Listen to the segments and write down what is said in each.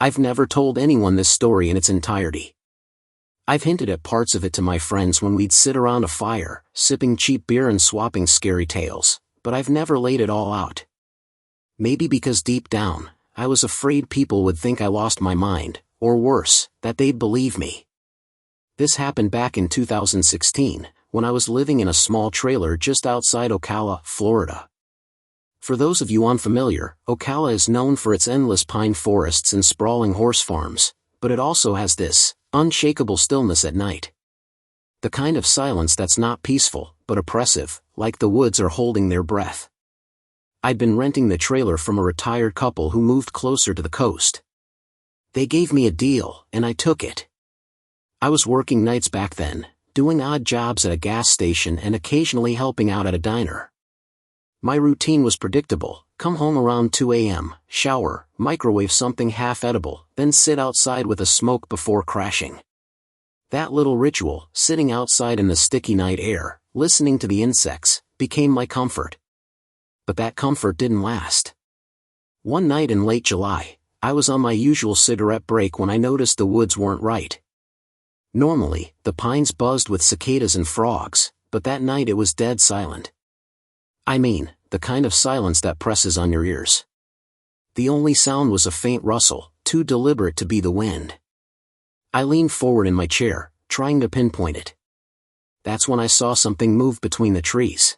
I've never told anyone this story in its entirety. I've hinted at parts of it to my friends when we'd sit around a fire, sipping cheap beer and swapping scary tales, but I've never laid it all out. Maybe because deep down, I was afraid people would think I lost my mind, or worse, that they'd believe me. This happened back in 2016, when I was living in a small trailer just outside Ocala, Florida. For those of you unfamiliar, Ocala is known for its endless pine forests and sprawling horse farms, but it also has this unshakable stillness at night. The kind of silence that's not peaceful, but oppressive, like the woods are holding their breath. I'd been renting the trailer from a retired couple who moved closer to the coast. They gave me a deal, and I took it. I was working nights back then, doing odd jobs at a gas station and occasionally helping out at a diner. My routine was predictable: come home around 2 a.m., shower, microwave something half-edible, then sit outside with a smoke before crashing. That little ritual, sitting outside in the sticky night air, listening to the insects, became my comfort. But that comfort didn't last. One night in late July, I was on my usual cigarette break when I noticed the woods weren't right. Normally, the pines buzzed with cicadas and frogs, but that night it was dead silent. I mean, the kind of silence that presses on your ears. The only sound was a faint rustle, too deliberate to be the wind. I leaned forward in my chair, trying to pinpoint it. That's when I saw something move between the trees.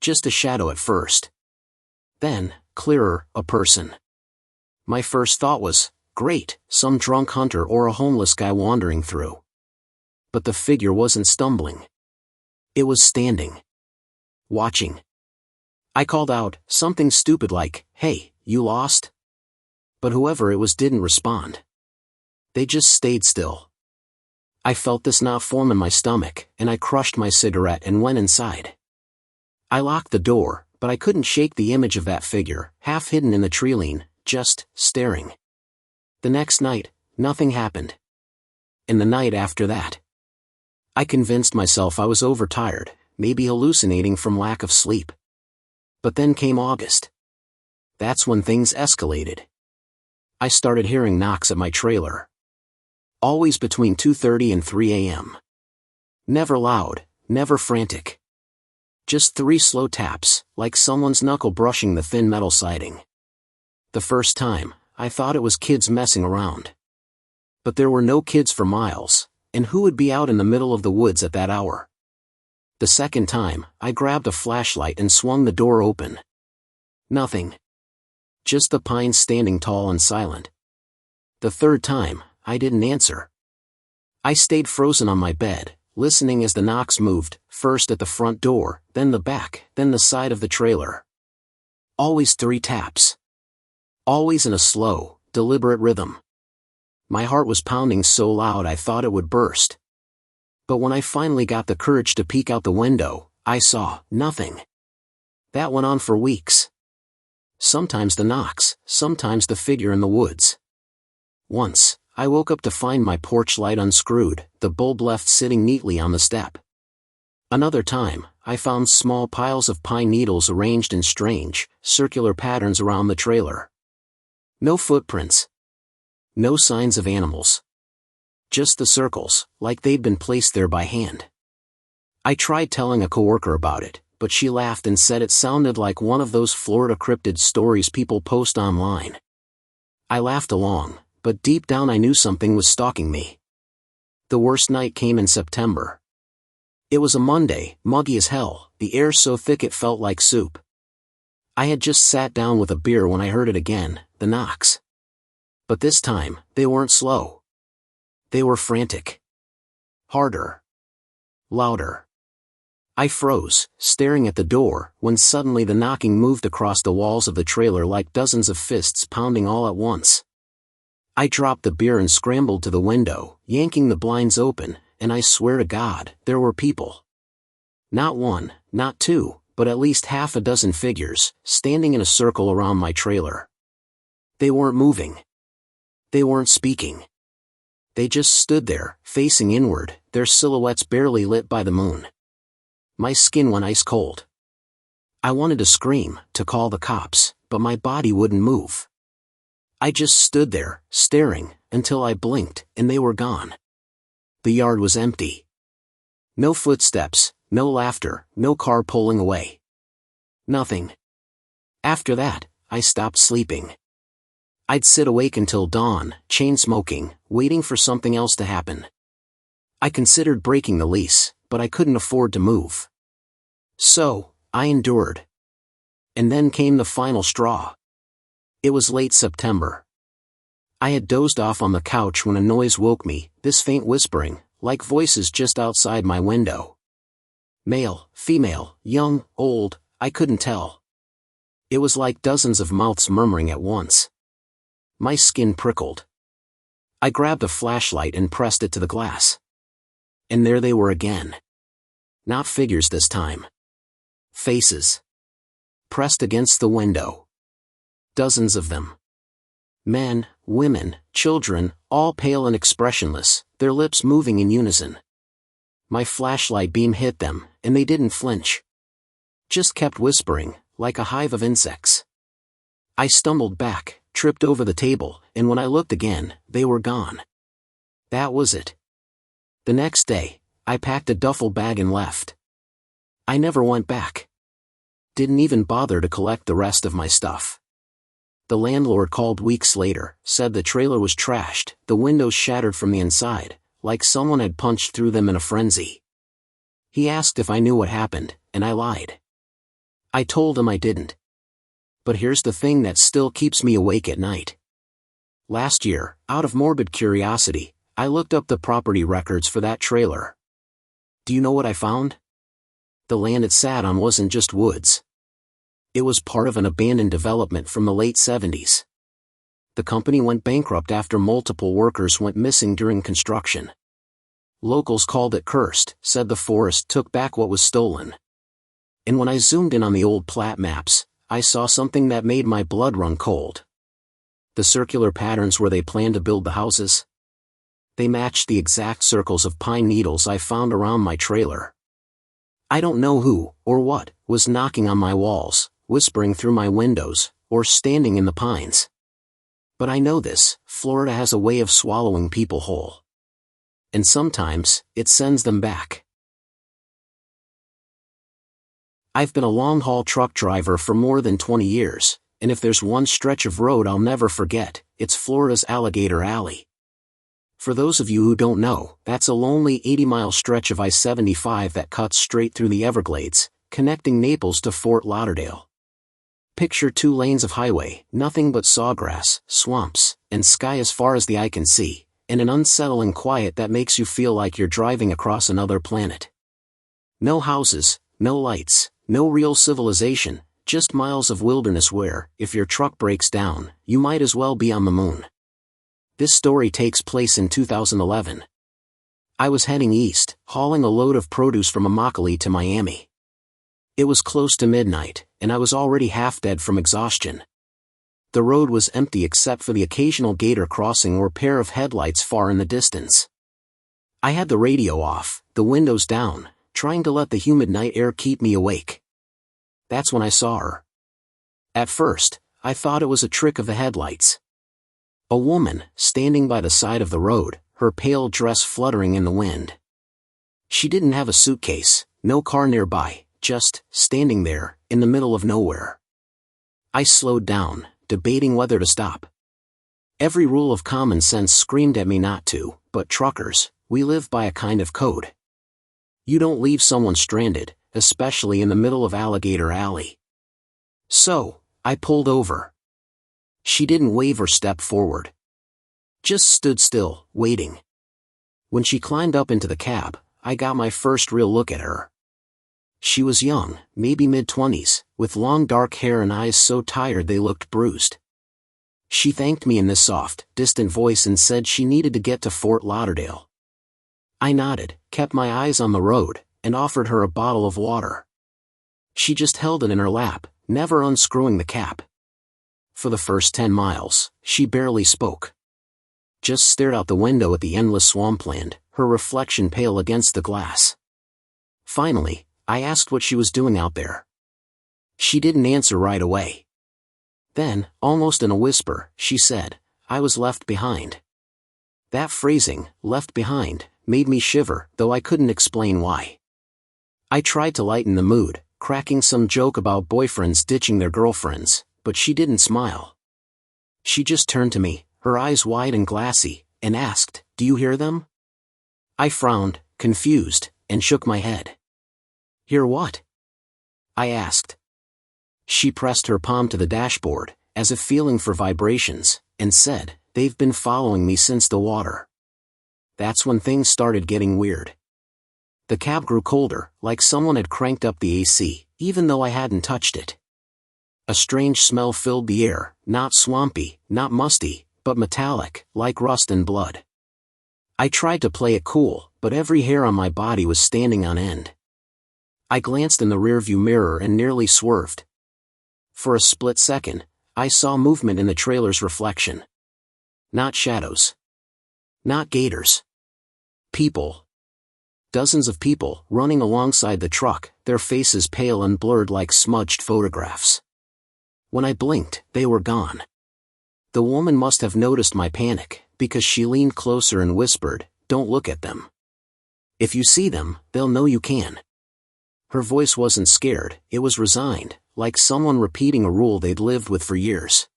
Just a shadow at first. Then, clearer, a person. My first thought was, great, some drunk hunter or a homeless guy wandering through. But the figure wasn't stumbling. It was standing. Watching. I called out, something stupid like, "Hey, you lost?" But whoever it was didn't respond. They just stayed still. I felt this knot form in my stomach, and I crushed my cigarette and went inside. I locked the door, but I couldn't shake the image of that figure, half hidden in the treeline, just staring. The next night, nothing happened. And the night after that. I convinced myself I was overtired, maybe hallucinating from lack of sleep. But then came August. That's when things escalated. I started hearing knocks at my trailer. Always between 2:30 and 3 a.m. Never loud, never frantic. Just 3 slow taps, like someone's knuckle brushing the thin metal siding. The first time, I thought it was kids messing around. But there were no kids for miles, and who would be out in the middle of the woods at that hour? The second time, I grabbed a flashlight and swung the door open. Nothing. Just the pines standing tall and silent. The third time, I didn't answer. I stayed frozen on my bed, listening as the knocks moved, first at the front door, then the back, then the side of the trailer. Always 3 taps. Always in a slow, deliberate rhythm. My heart was pounding so loud I thought it would burst. But when I finally got the courage to peek out the window, I saw nothing. That went on for weeks. Sometimes the knocks, sometimes the figure in the woods. Once, I woke up to find my porch light unscrewed, the bulb left sitting neatly on the step. Another time, I found small piles of pine needles arranged in strange, circular patterns around the trailer. No footprints. No signs of animals. Just the circles, like they'd been placed there by hand. I tried telling a coworker about it, but she laughed and said it sounded like one of those Florida cryptid stories people post online. I laughed along, but deep down I knew something was stalking me. The worst night came in September. It was a Monday, muggy as hell, the air so thick it felt like soup. I had just sat down with a beer when I heard it again, the knocks. But this time, they weren't slow. They were frantic. Harder. Louder. I froze, staring at the door, when suddenly the knocking moved across the walls of the trailer like dozens of fists pounding all at once. I dropped the beer and scrambled to the window, yanking the blinds open, and I swear to God, there were people. Not 1, not 2, but at least half a dozen figures, standing in a circle around my trailer. They weren't moving. They weren't speaking. They just stood there, facing inward, their silhouettes barely lit by the moon. My skin went ice cold. I wanted to scream, to call the cops, but my body wouldn't move. I just stood there, staring, until I blinked, and they were gone. The yard was empty. No footsteps, no laughter, no car pulling away. Nothing. After that, I stopped sleeping. I'd sit awake until dawn, chain smoking, waiting for something else to happen. I considered breaking the lease, but I couldn't afford to move. So, I endured. And then came the final straw. It was late September. I had dozed off on the couch when a noise woke me, this faint whispering, like voices just outside my window. Male, female, young, old, I couldn't tell. It was like dozens of mouths murmuring at once. My skin prickled. I grabbed a flashlight and pressed it to the glass. And there they were again. Not figures this time. Faces. Pressed against the window. Dozens of them. Men, women, children, all pale and expressionless, their lips moving in unison. My flashlight beam hit them, and they didn't flinch. Just kept whispering, like a hive of insects. I stumbled back, tripped over the table, and when I looked again, they were gone. That was it. The next day, I packed a duffel bag and left. I never went back. Didn't even bother to collect the rest of my stuff. The landlord called weeks later, said the trailer was trashed, the windows shattered from the inside, like someone had punched through them in a frenzy. He asked if I knew what happened, and I lied. I told him I didn't. But here's the thing that still keeps me awake at night. Last year, out of morbid curiosity, I looked up the property records for that trailer. Do you know what I found? The land it sat on wasn't just woods. It was part of an abandoned development from the late 70s. The company went bankrupt after multiple workers went missing during construction. Locals called it cursed, said the forest took back what was stolen. And when I zoomed in on the old plat maps, I saw something that made my blood run cold. The circular patterns where they planned to build the houses. They matched the exact circles of pine needles I found around my trailer. I don't know who, or what, was knocking on my walls, whispering through my windows, or standing in the pines. But I know this, Florida has a way of swallowing people whole. And sometimes, it sends them back. I've been a long-haul truck driver for more than 20 years, and if there's one stretch of road I'll never forget, it's Florida's Alligator Alley. For those of you who don't know, that's a lonely 80-mile stretch of I-75 that cuts straight through the Everglades, connecting Naples to Fort Lauderdale. Picture 2 lanes of highway, nothing but sawgrass, swamps, and sky as far as the eye can see, and an unsettling quiet that makes you feel like you're driving across another planet. No houses, no lights, no real civilization, just miles of wilderness where, if your truck breaks down, you might as well be on the moon. This story takes place in 2011. I was heading east, hauling a load of produce from Immokalee to Miami. It was close to midnight, and I was already half dead from exhaustion. The road was empty except for the occasional gator crossing or pair of headlights far in the distance. I had the radio off, the windows down, trying to let the humid night air keep me awake. That's when I saw her. At first, I thought it was a trick of the headlights. A woman, standing by the side of the road, her pale dress fluttering in the wind. She didn't have a suitcase, no car nearby, just standing there, in the middle of nowhere. I slowed down, debating whether to stop. Every rule of common sense screamed at me not to, but truckers, we live by a kind of code. You don't leave someone stranded, especially in the middle of Alligator Alley. So, I pulled over. She didn't wave or step forward. Just stood still, waiting. When she climbed up into the cab, I got my first real look at her. She was young, maybe mid-20s, with long dark hair and eyes so tired they looked bruised. She thanked me in this soft, distant voice and said she needed to get to Fort Lauderdale. I nodded, kept my eyes on the road, and offered her a bottle of water. She just held it in her lap, never unscrewing the cap. For the first 10 miles, she barely spoke. Just stared out the window at the endless swampland, her reflection pale against the glass. Finally, I asked what she was doing out there. She didn't answer right away. Then, almost in a whisper, she said, "I was left behind." That phrasing, "left behind," made me shiver, though I couldn't explain why. I tried to lighten the mood, cracking some joke about boyfriends ditching their girlfriends, but she didn't smile. She just turned to me, her eyes wide and glassy, and asked, "Do you hear them?" I frowned, confused, and shook my head. "Hear what?" I asked. She pressed her palm to the dashboard, as if feeling for vibrations, and said, "They've been following me since the water." That's when things started getting weird. The cab grew colder, like someone had cranked up the AC, even though I hadn't touched it. A strange smell filled the air, not swampy, not musty, but metallic, like rust and blood. I tried to play it cool, but every hair on my body was standing on end. I glanced in the rearview mirror and nearly swerved. For a split second, I saw movement in the trailer's reflection. Not shadows. Not gators. People. Dozens of people, running alongside the truck, their faces pale and blurred like smudged photographs. When I blinked, they were gone. The woman must have noticed my panic, because she leaned closer and whispered, "Don't look at them. If you see them, they'll know you can." Her voice wasn't scared, it was resigned, like someone repeating a rule they'd lived with for years.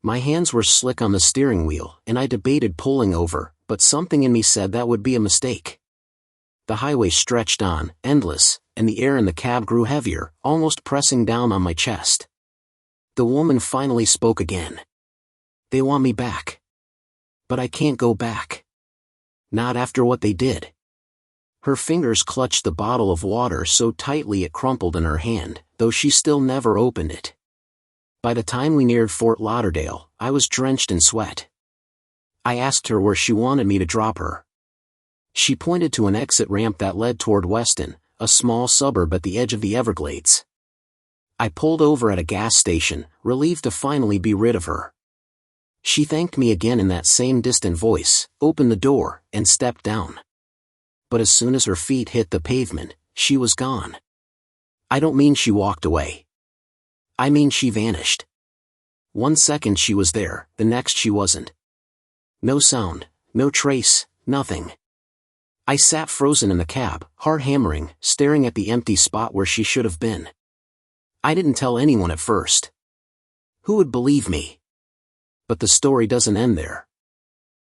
My hands were slick on the steering wheel, and I debated pulling over, but something in me said that would be a mistake. The highway stretched on, endless, and the air in the cab grew heavier, almost pressing down on my chest. The woman finally spoke again. "They want me back. But I can't go back. Not after what they did." Her fingers clutched the bottle of water so tightly it crumpled in her hand, though she still never opened it. By the time we neared Fort Lauderdale, I was drenched in sweat. I asked her where she wanted me to drop her. She pointed to an exit ramp that led toward Weston, a small suburb at the edge of the Everglades. I pulled over at a gas station, relieved to finally be rid of her. She thanked me again in that same distant voice, opened the door, and stepped down. But as soon as her feet hit the pavement, she was gone. I don't mean she walked away. I mean she vanished. 1 second she was there, the next she wasn't. No sound, no trace, nothing. I sat frozen in the cab, heart hammering, staring at the empty spot where she should have been. I didn't tell anyone at first. Who would believe me? But the story doesn't end there.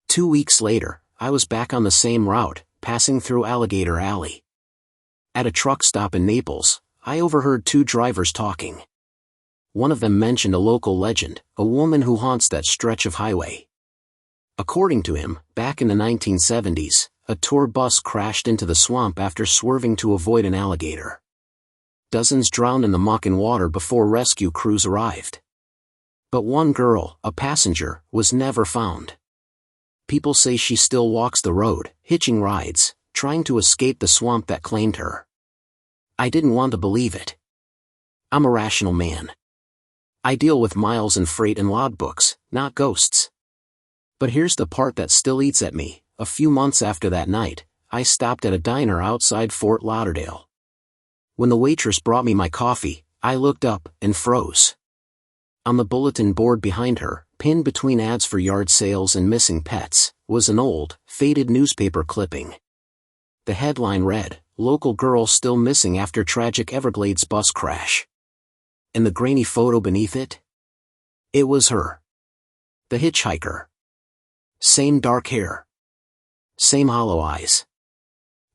2 weeks later, I was back on the same route, passing through Alligator Alley. At a truck stop in Naples, I overheard 2 drivers talking. One of them mentioned a local legend, a woman who haunts that stretch of highway. According to him, back in the 1970s, a tour bus crashed into the swamp after swerving to avoid an alligator. Dozens drowned in the muck and water before rescue crews arrived. But one girl, a passenger, was never found. People say she still walks the road, hitching rides, trying to escape the swamp that claimed her. I didn't want to believe it. I'm a rational man. I deal with miles and freight and logbooks, not ghosts. But here's the part that still eats at me. A few months after that night, I stopped at a diner outside Fort Lauderdale. When the waitress brought me my coffee, I looked up and froze. On the bulletin board behind her, pinned between ads for yard sales and missing pets, was an old, faded newspaper clipping. The headline read, "Local girl still missing after tragic Everglades bus crash." And the grainy photo beneath it? It was her. The hitchhiker. Same dark hair. Same hollow eyes.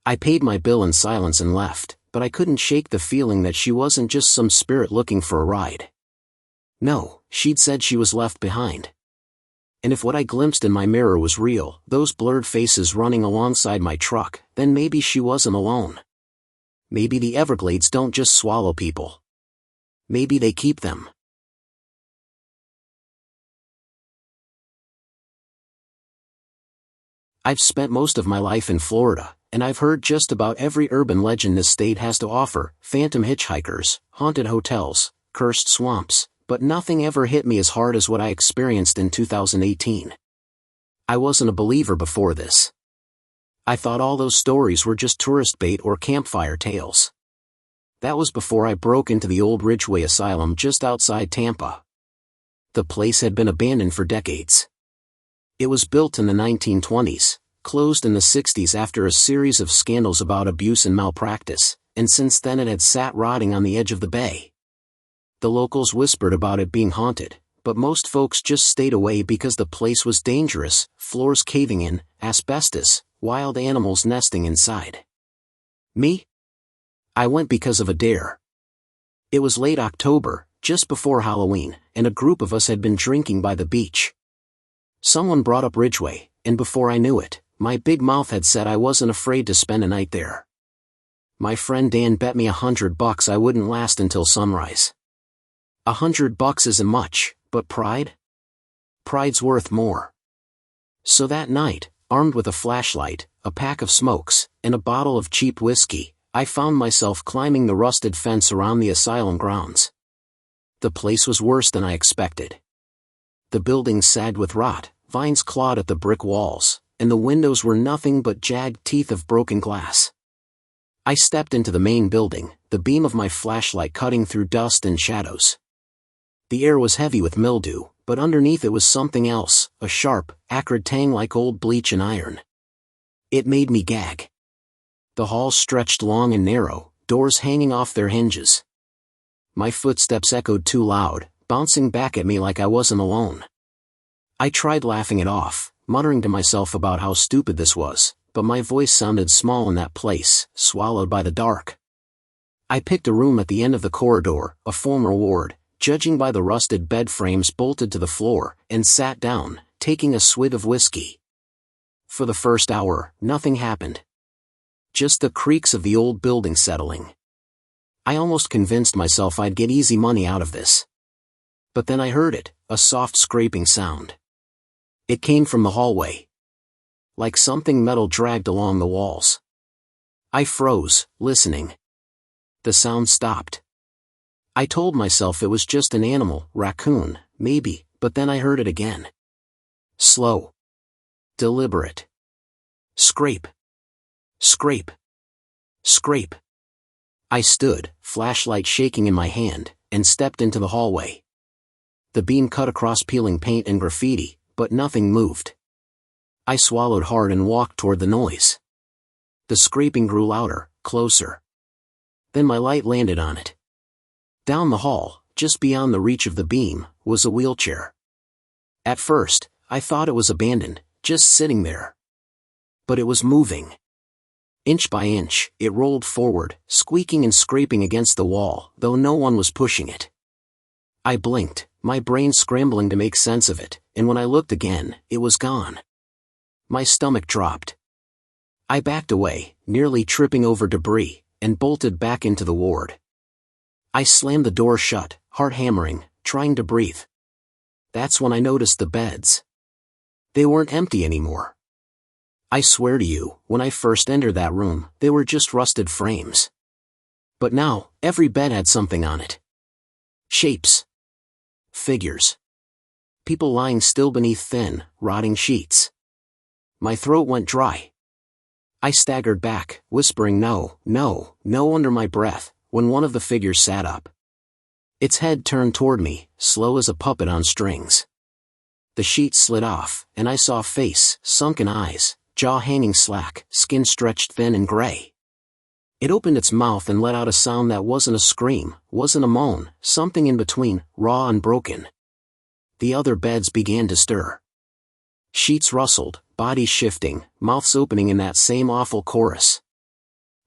I paid my bill in silence and left, but I couldn't shake the feeling that she wasn't just some spirit looking for a ride. No, she'd said she was left behind. And if what I glimpsed in my mirror was real, those blurred faces running alongside my truck, then maybe she wasn't alone. Maybe the Everglades don't just swallow people. Maybe they keep them. I've spent most of my life in Florida, and I've heard just about every urban legend this state has to offer: phantom hitchhikers, haunted hotels, cursed swamps, but nothing ever hit me as hard as what I experienced in 2018. I wasn't a believer before this. I thought all those stories were just tourist bait or campfire tales. That was before I broke into the old Ridgeway Asylum just outside Tampa. The place had been abandoned for decades. It was built in the 1920s, closed in the 60s after a series of scandals about abuse and malpractice, and since then it had sat rotting on the edge of the bay. The locals whispered about it being haunted, but most folks just stayed away because the place was dangerous, floors caving in, asbestos, wild animals nesting inside. Me? I went because of a dare. It was late October, just before Halloween, and a group of us had been drinking by the beach. Someone brought up Ridgeway, and before I knew it, my big mouth had said I wasn't afraid to spend a night there. My friend Dan bet me $100 I wouldn't last until sunrise. $100 isn't much, but pride? Pride's worth more. So that night, armed with a flashlight, a pack of smokes, and a bottle of cheap whiskey, I found myself climbing the rusted fence around the asylum grounds. The place was worse than I expected. The building sagged with rot, vines clawed at the brick walls, and the windows were nothing but jagged teeth of broken glass. I stepped into the main building, the beam of my flashlight cutting through dust and shadows. The air was heavy with mildew, but underneath it was something else, a sharp, acrid tang like old bleach and iron. It made me gag. The hall stretched long and narrow, doors hanging off their hinges. My footsteps echoed too loud, bouncing back at me like I wasn't alone. I tried laughing it off, muttering to myself about how stupid this was, but my voice sounded small in that place, swallowed by the dark. I picked a room at the end of the corridor, a former ward, judging by the rusted bed frames bolted to the floor, and sat down, taking a swig of whiskey. For the first hour, nothing happened. Just the creaks of the old building settling. I almost convinced myself I'd get easy money out of this. But then I heard it, a soft scraping sound. It came from the hallway. Like something metal dragged along the walls. I froze, listening. The sound stopped. I told myself it was just an animal, raccoon, maybe, but then I heard it again. Slow. Deliberate. Scrape. Scrape. Scrape. I stood, flashlight shaking in my hand, and stepped into the hallway. The beam cut across peeling paint and graffiti, but nothing moved. I swallowed hard and walked toward the noise. The scraping grew louder, closer. Then my light landed on it. Down the hall, just beyond the reach of the beam, was a wheelchair. At first, I thought it was abandoned, just sitting there. But it was moving. Inch by inch, it rolled forward, squeaking and scraping against the wall, though no one was pushing it. I blinked, my brain scrambling to make sense of it, and when I looked again, it was gone. My stomach dropped. I backed away, nearly tripping over debris, and bolted back into the ward. I slammed the door shut, heart hammering, trying to breathe. That's when I noticed the beds. They weren't empty anymore. I swear to you, when I first entered that room, they were just rusted frames. But now, every bed had something on it. Shapes. Figures. People lying still beneath thin, rotting sheets. My throat went dry. I staggered back, whispering no, no, no under my breath, when one of the figures sat up. Its head turned toward me, slow as a puppet on strings. The sheet slid off, and I saw a face, sunken eyes, jaw hanging slack, skin stretched thin and gray. It opened its mouth and let out a sound that wasn't a scream, wasn't a moan, something in between, raw and broken. The other beds began to stir. Sheets rustled, bodies shifting, mouths opening in that same awful chorus.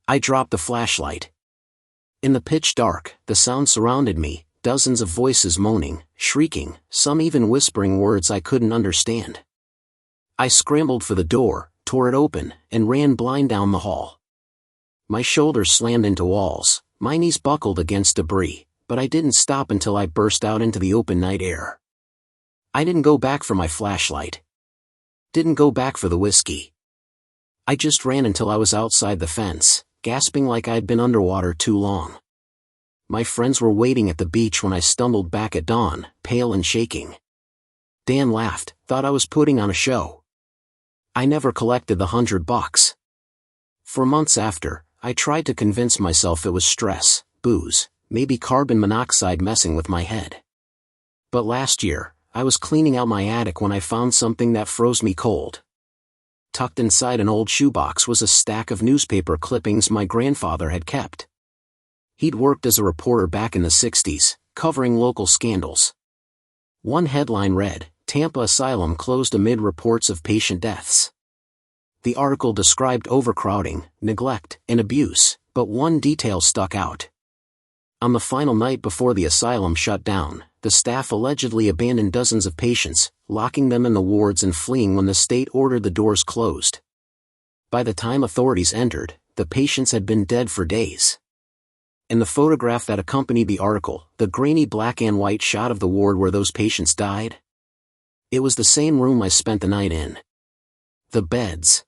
I dropped the flashlight. In the pitch dark, the sound surrounded me, dozens of voices moaning, shrieking, some even whispering words I couldn't understand. I scrambled for the door, tore it open, and ran blind down the hall. My shoulders slammed into walls, my knees buckled against debris, but I didn't stop until I burst out into the open night air. I didn't go back for my flashlight. Didn't go back for the whiskey. I just ran until I was outside the fence, gasping like I'd been underwater too long. My friends were waiting at the beach when I stumbled back at dawn, pale and shaking. Dan laughed, thought I was putting on a show. I never collected the $100. For months after, I tried to convince myself it was stress, booze, maybe carbon monoxide messing with my head. But last year, I was cleaning out my attic when I found something that froze me cold. Tucked inside an old shoebox was a stack of newspaper clippings my grandfather had kept. He'd worked as a reporter back in the 60s, covering local scandals. One headline read, "Tampa Asylum closed amid reports of patient deaths." The article described overcrowding, neglect, and abuse, but one detail stuck out. On the final night before the asylum shut down, the staff allegedly abandoned dozens of patients, locking them in the wards and fleeing when the state ordered the doors closed. By the time authorities entered, the patients had been dead for days. In the photograph that accompanied the article, the grainy black and white shot of the ward where those patients died. It was the same room I spent the night in. The beds.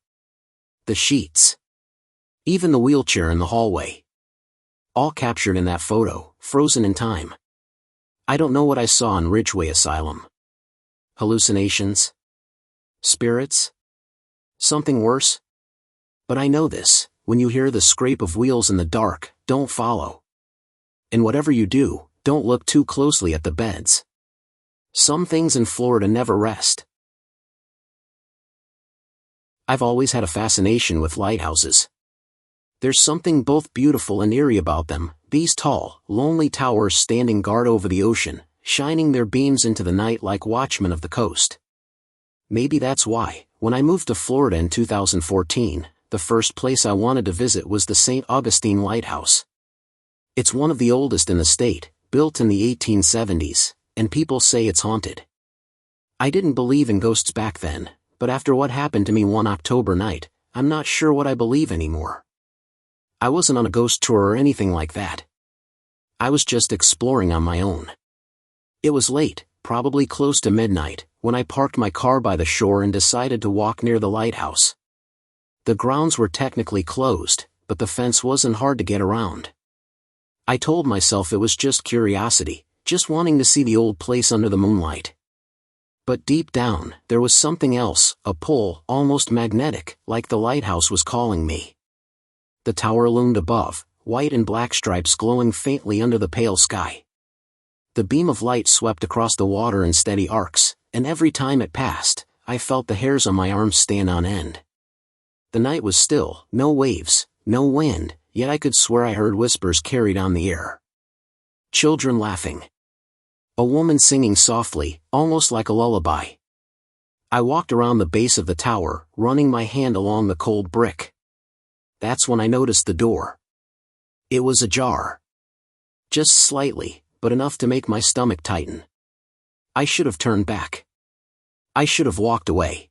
The sheets. Even the wheelchair in the hallway. All captured in that photo, frozen in time. I don't know what I saw in Ridgeway Asylum. Hallucinations? Spirits? Something worse? But I know this, when you hear the scrape of wheels in the dark, don't follow. And whatever you do, don't look too closely at the beds. Some things in Florida never rest. I've always had a fascination with lighthouses. There's something both beautiful and eerie about them, these tall, lonely towers standing guard over the ocean, shining their beams into the night like watchmen of the coast. Maybe that's why, when I moved to Florida in 2014, the first place I wanted to visit was the St. Augustine Lighthouse. It's one of the oldest in the state, built in the 1870s, and people say it's haunted. I didn't believe in ghosts back then, but after what happened to me one October night, I'm not sure what I believe anymore. I wasn't on a ghost tour or anything like that. I was just exploring on my own. It was late, probably close to midnight, when I parked my car by the shore and decided to walk near the lighthouse. The grounds were technically closed, but the fence wasn't hard to get around. I told myself it was just curiosity, just wanting to see the old place under the moonlight. But deep down, there was something else, a pull, almost magnetic, like the lighthouse was calling me. The tower loomed above, white and black stripes glowing faintly under the pale sky. The beam of light swept across the water in steady arcs, and every time it passed, I felt the hairs on my arms stand on end. The night was still, no waves, no wind, yet I could swear I heard whispers carried on the air. Children laughing. A woman singing softly, almost like a lullaby. I walked around the base of the tower, running my hand along the cold brick. That's when I noticed the door. It was ajar. Just slightly, but enough to make my stomach tighten. I should have turned back. I should have walked away.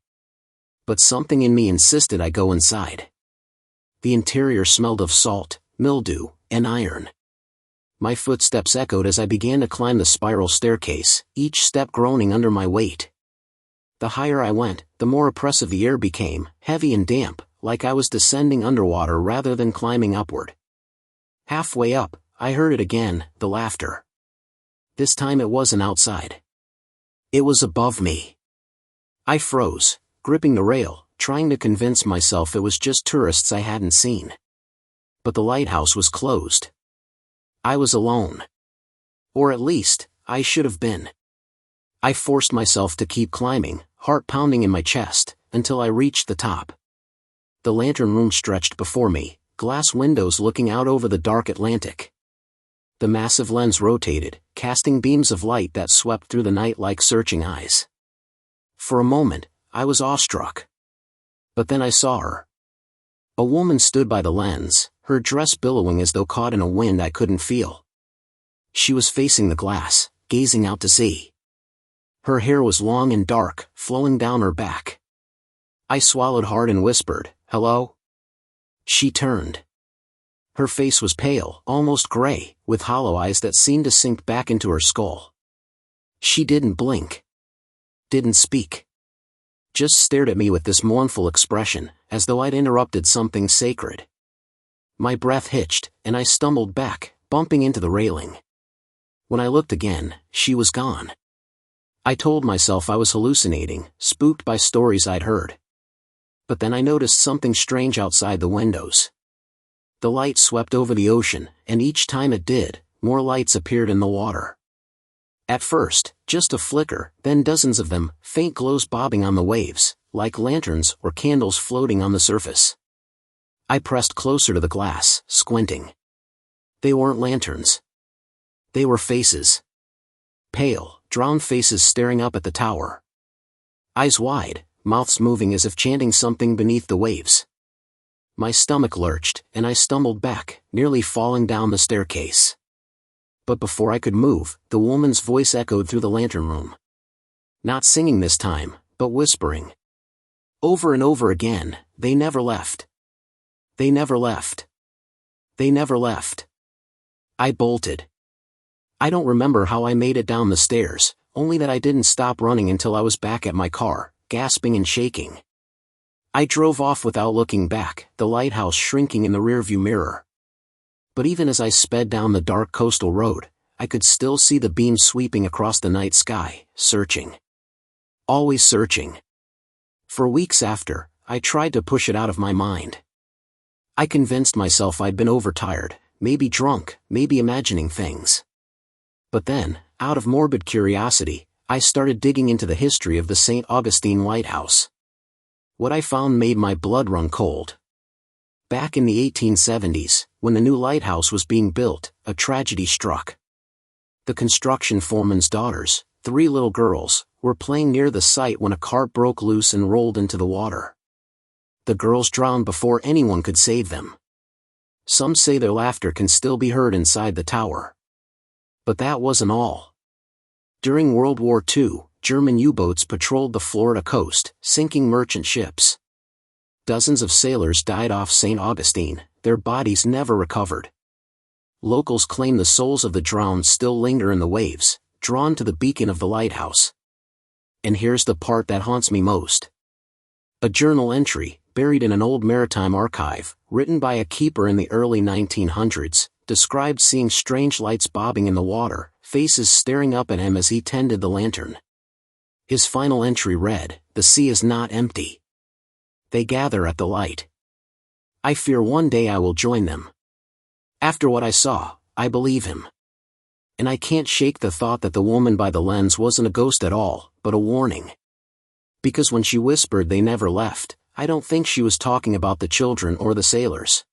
But something in me insisted I go inside. The interior smelled of salt, mildew, and iron. My footsteps echoed as I began to climb the spiral staircase, each step groaning under my weight. The higher I went, the more oppressive the air became, heavy and damp, like I was descending underwater rather than climbing upward. Halfway up, I heard it again, the laughter. This time it wasn't outside. It was above me. I froze, gripping the rail, trying to convince myself it was just tourists I hadn't seen. But the lighthouse was closed. I was alone. Or at least, I should have been. I forced myself to keep climbing, heart pounding in my chest, until I reached the top. The lantern room stretched before me, glass windows looking out over the dark Atlantic. The massive lens rotated, casting beams of light that swept through the night like searching eyes. For a moment, I was awestruck. But then I saw her. A woman stood by the lens, her dress billowing as though caught in a wind I couldn't feel. She was facing the glass, gazing out to sea. Her hair was long and dark, flowing down her back. I swallowed hard and whispered, "Hello?" She turned. Her face was pale, almost gray, with hollow eyes that seemed to sink back into her skull. She didn't blink. Didn't speak. Just stared at me with this mournful expression, as though I'd interrupted something sacred. My breath hitched, and I stumbled back, bumping into the railing. When I looked again, she was gone. I told myself I was hallucinating, spooked by stories I'd heard. But then I noticed something strange outside the windows. The light swept over the ocean, and each time it did, more lights appeared in the water. At first, just a flicker, then dozens of them, faint glows bobbing on the waves, like lanterns or candles floating on the surface. I pressed closer to the glass, squinting. They weren't lanterns. They were faces. Pale, drawn faces staring up at the tower. Eyes wide, mouths moving as if chanting something beneath the waves. My stomach lurched, and I stumbled back, nearly falling down the staircase. But before I could move, the woman's voice echoed through the lantern room. Not singing this time, but whispering. Over and over again, they never left. They never left. They never left. I bolted. I don't remember how I made it down the stairs, only that I didn't stop running until I was back at my car, gasping and shaking. I drove off without looking back, the lighthouse shrinking in the rearview mirror. But even as I sped down the dark coastal road, I could still see the beam sweeping across the night sky, searching. Always searching. For weeks after, I tried to push it out of my mind. I convinced myself I'd been overtired, maybe drunk, maybe imagining things. But then, out of morbid curiosity, I started digging into the history of the St. Augustine Lighthouse. What I found made my blood run cold. Back in the 1870s, when the new lighthouse was being built, a tragedy struck. The construction foreman's daughters, 3 little girls, were playing near the site when a cart broke loose and rolled into the water. The girls drowned before anyone could save them. Some say their laughter can still be heard inside the tower. But that wasn't all. During World War II, German U-boats patrolled the Florida coast, sinking merchant ships. Dozens of sailors died off St. Augustine, their bodies never recovered. Locals claim the souls of the drowned still linger in the waves, drawn to the beacon of the lighthouse. And here's the part that haunts me most. A journal entry, buried in an old maritime archive, written by a keeper in the early 1900s, described seeing strange lights bobbing in the water, faces staring up at him as he tended the lantern. His final entry read, "The sea is not empty. They gather at the light. I fear one day I will join them." After what I saw, I believe him. And I can't shake the thought that the woman by the lens wasn't a ghost at all, but a warning. Because when she whispered they never left, I don't think she was talking about the children or the sailors.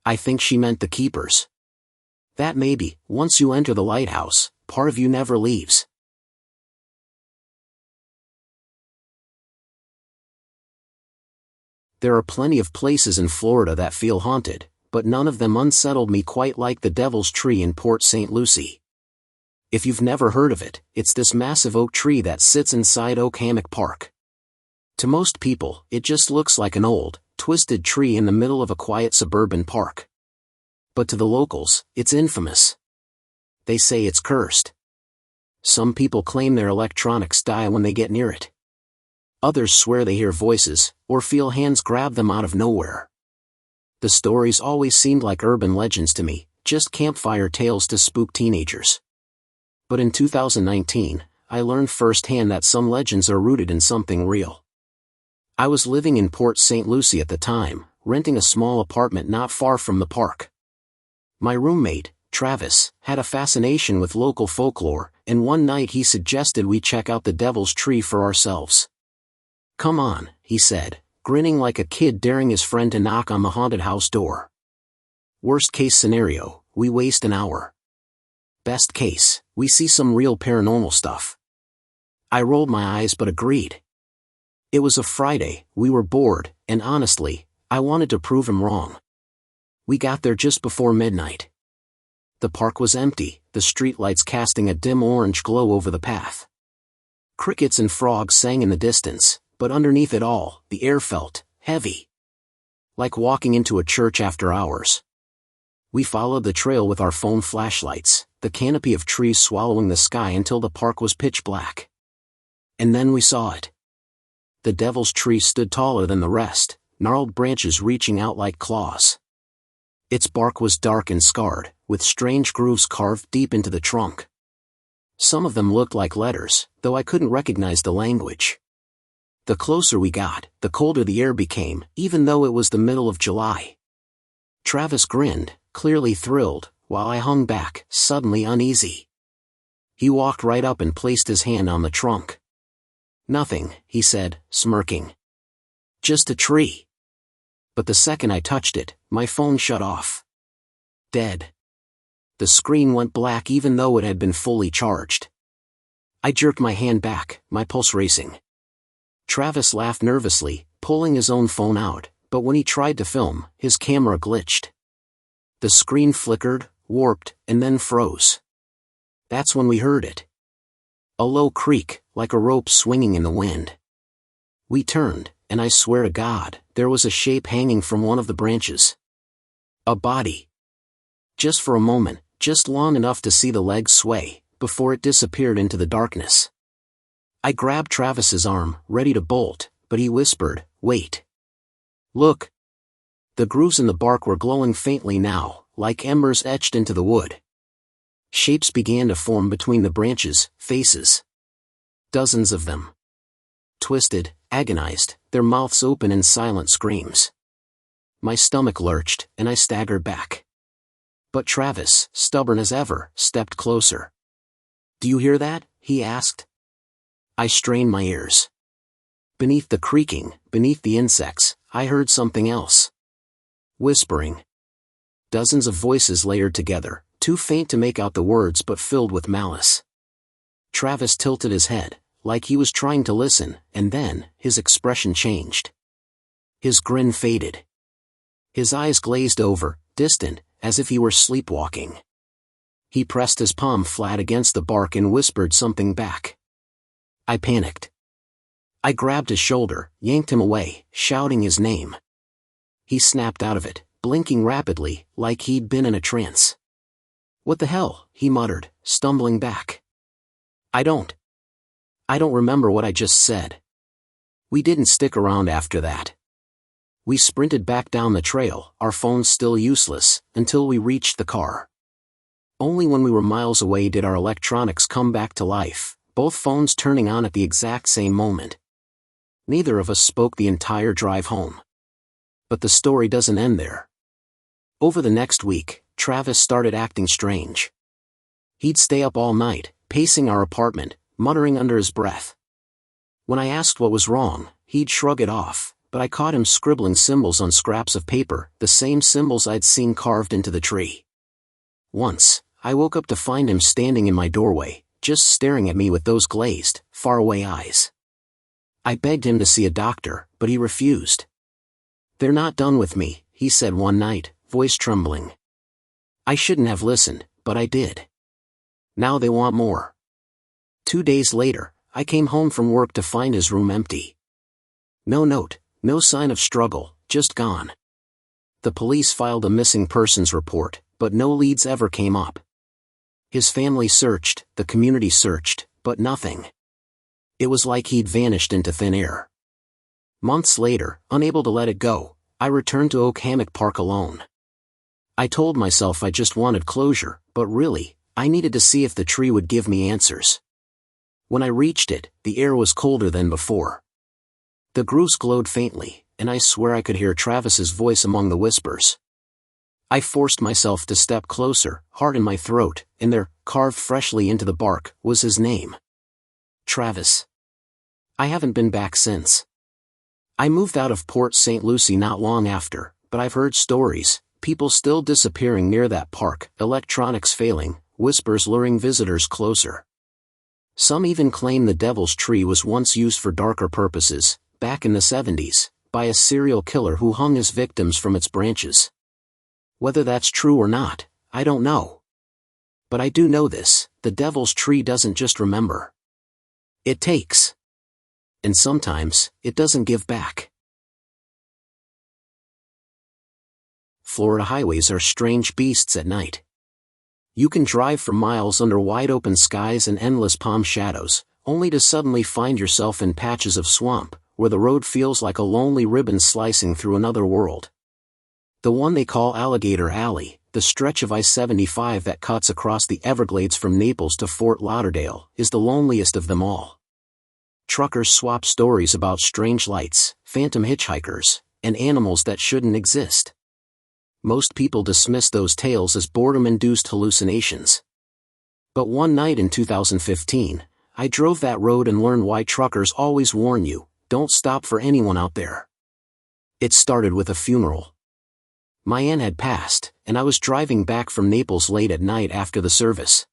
I think she meant the keepers. That maybe, once you enter the lighthouse, part of you never leaves. There are plenty of places in Florida that feel haunted, but none of them unsettled me quite like the Devil's Tree in Port St. Lucie. If you've never heard of it, it's this massive oak tree that sits inside Oak Hammock Park. To most people, it just looks like an old, twisted tree in the middle of a quiet suburban park. But to the locals, it's infamous. They say it's cursed. Some people claim their electronics die when they get near it. Others swear they hear voices, or feel hands grab them out of nowhere. The stories always seemed like urban legends to me, just campfire tales to spook teenagers. But in 2019, I learned firsthand that some legends are rooted in something real. I was living in Port St. Lucie at the time, renting a small apartment not far from the park. My roommate, Travis, had a fascination with local folklore, and one night he suggested we check out the Devil's Tree for ourselves. "Come on," he said, grinning like a kid daring his friend to knock on the haunted house door. Worst case scenario, we waste an hour. Best case, we see some real paranormal stuff. I rolled my eyes but agreed. It was a Friday, we were bored, and honestly, I wanted to prove him wrong. We got there just before midnight. The park was empty, the streetlights casting a dim orange glow over the path. Crickets and frogs sang in the distance, but underneath it all, the air felt heavy. Like walking into a church after hours. We followed the trail with our phone flashlights, the canopy of trees swallowing the sky until the park was pitch black. And then we saw it. The Devil's Tree stood taller than the rest, gnarled branches reaching out like claws. Its bark was dark and scarred, with strange grooves carved deep into the trunk. Some of them looked like letters, though I couldn't recognize the language. The closer we got, the colder the air became, even though it was the middle of July. Travis grinned, clearly thrilled, while I hung back, suddenly uneasy. He walked right up and placed his hand on the trunk. "Nothing," he said, smirking. "Just a tree." But the second I touched it, my phone shut off. Dead. The screen went black even though it had been fully charged. I jerked my hand back, my pulse racing. Travis laughed nervously, pulling his own phone out, but when he tried to film, his camera glitched. The screen flickered, warped, and then froze. That's when we heard it. A low creak, like a rope swinging in the wind. We turned, and I swear to God, there was a shape hanging from one of the branches. A body. Just for a moment, just long enough to see the legs sway, before it disappeared into the darkness. I grabbed Travis's arm, ready to bolt, but he whispered, "Wait. Look." The grooves in the bark were glowing faintly now, like embers etched into the wood. Shapes began to form between the branches, faces. Dozens of them. Twisted, agonized, their mouths open in silent screams. My stomach lurched, and I staggered back. But Travis, stubborn as ever, stepped closer. "Do you hear that?" he asked. I strained my ears. Beneath the creaking, beneath the insects, I heard something else. Whispering. Dozens of voices layered together, too faint to make out the words but filled with malice. Travis tilted his head, like he was trying to listen, and then, his expression changed. His grin faded. His eyes glazed over, distant, as if he were sleepwalking. He pressed his palm flat against the bark and whispered something back. I panicked. I grabbed his shoulder, yanked him away, shouting his name. He snapped out of it, blinking rapidly, like he'd been in a trance. "What the hell?" he muttered, stumbling back. I don't remember what I just said. We didn't stick around after that. We sprinted back down the trail, our phones still useless, until we reached the car. Only when we were miles away did our electronics come back to life, both phones turning on at the exact same moment. Neither of us spoke the entire drive home. But the story doesn't end there. Over the next week, Travis started acting strange. He'd stay up all night, pacing our apartment, muttering under his breath. When I asked what was wrong, he'd shrug it off, but I caught him scribbling symbols on scraps of paper, the same symbols I'd seen carved into the tree. Once, I woke up to find him standing in my doorway, just staring at me with those glazed, faraway eyes. I begged him to see a doctor, but he refused. "They're not done with me," he said one night, voice trembling. I shouldn't have listened, but I did. Now they want more. 2 days later, I came home from work to find his room empty. No note, no sign of struggle, just gone. The police filed a missing persons report, but no leads ever came up. His family searched, the community searched, but nothing. It was like he'd vanished into thin air. Months later, unable to let it go, I returned to Oak Hammock Park alone. I told myself I just wanted closure, but really, I needed to see if the tree would give me answers. When I reached it, the air was colder than before. The grooves glowed faintly, and I swear I could hear Travis's voice among the whispers. I forced myself to step closer, heart in my throat, and there, carved freshly into the bark, was his name. Travis. I haven't been back since. I moved out of Port St. Lucie not long after, but I've heard stories, people still disappearing near that park, electronics failing, whispers luring visitors closer. Some even claim the Devil's Tree was once used for darker purposes, back in the 70s, by a serial killer who hung his victims from its branches. Whether that's true or not, I don't know. But I do know this, the Devil's Tree doesn't just remember. It takes. And sometimes, it doesn't give back. Florida highways are strange beasts at night. You can drive for miles under wide-open skies and endless palm shadows, only to suddenly find yourself in patches of swamp, where the road feels like a lonely ribbon slicing through another world. The one they call Alligator Alley, the stretch of I-75 that cuts across the Everglades from Naples to Fort Lauderdale, is the loneliest of them all. Truckers swap stories about strange lights, phantom hitchhikers, and animals that shouldn't exist. Most people dismiss those tales as boredom-induced hallucinations. But one night in 2015, I drove that road and learned why truckers always warn you, don't stop for anyone out there. It started with a funeral. My aunt had passed, and I was driving back from Naples late at night after the service.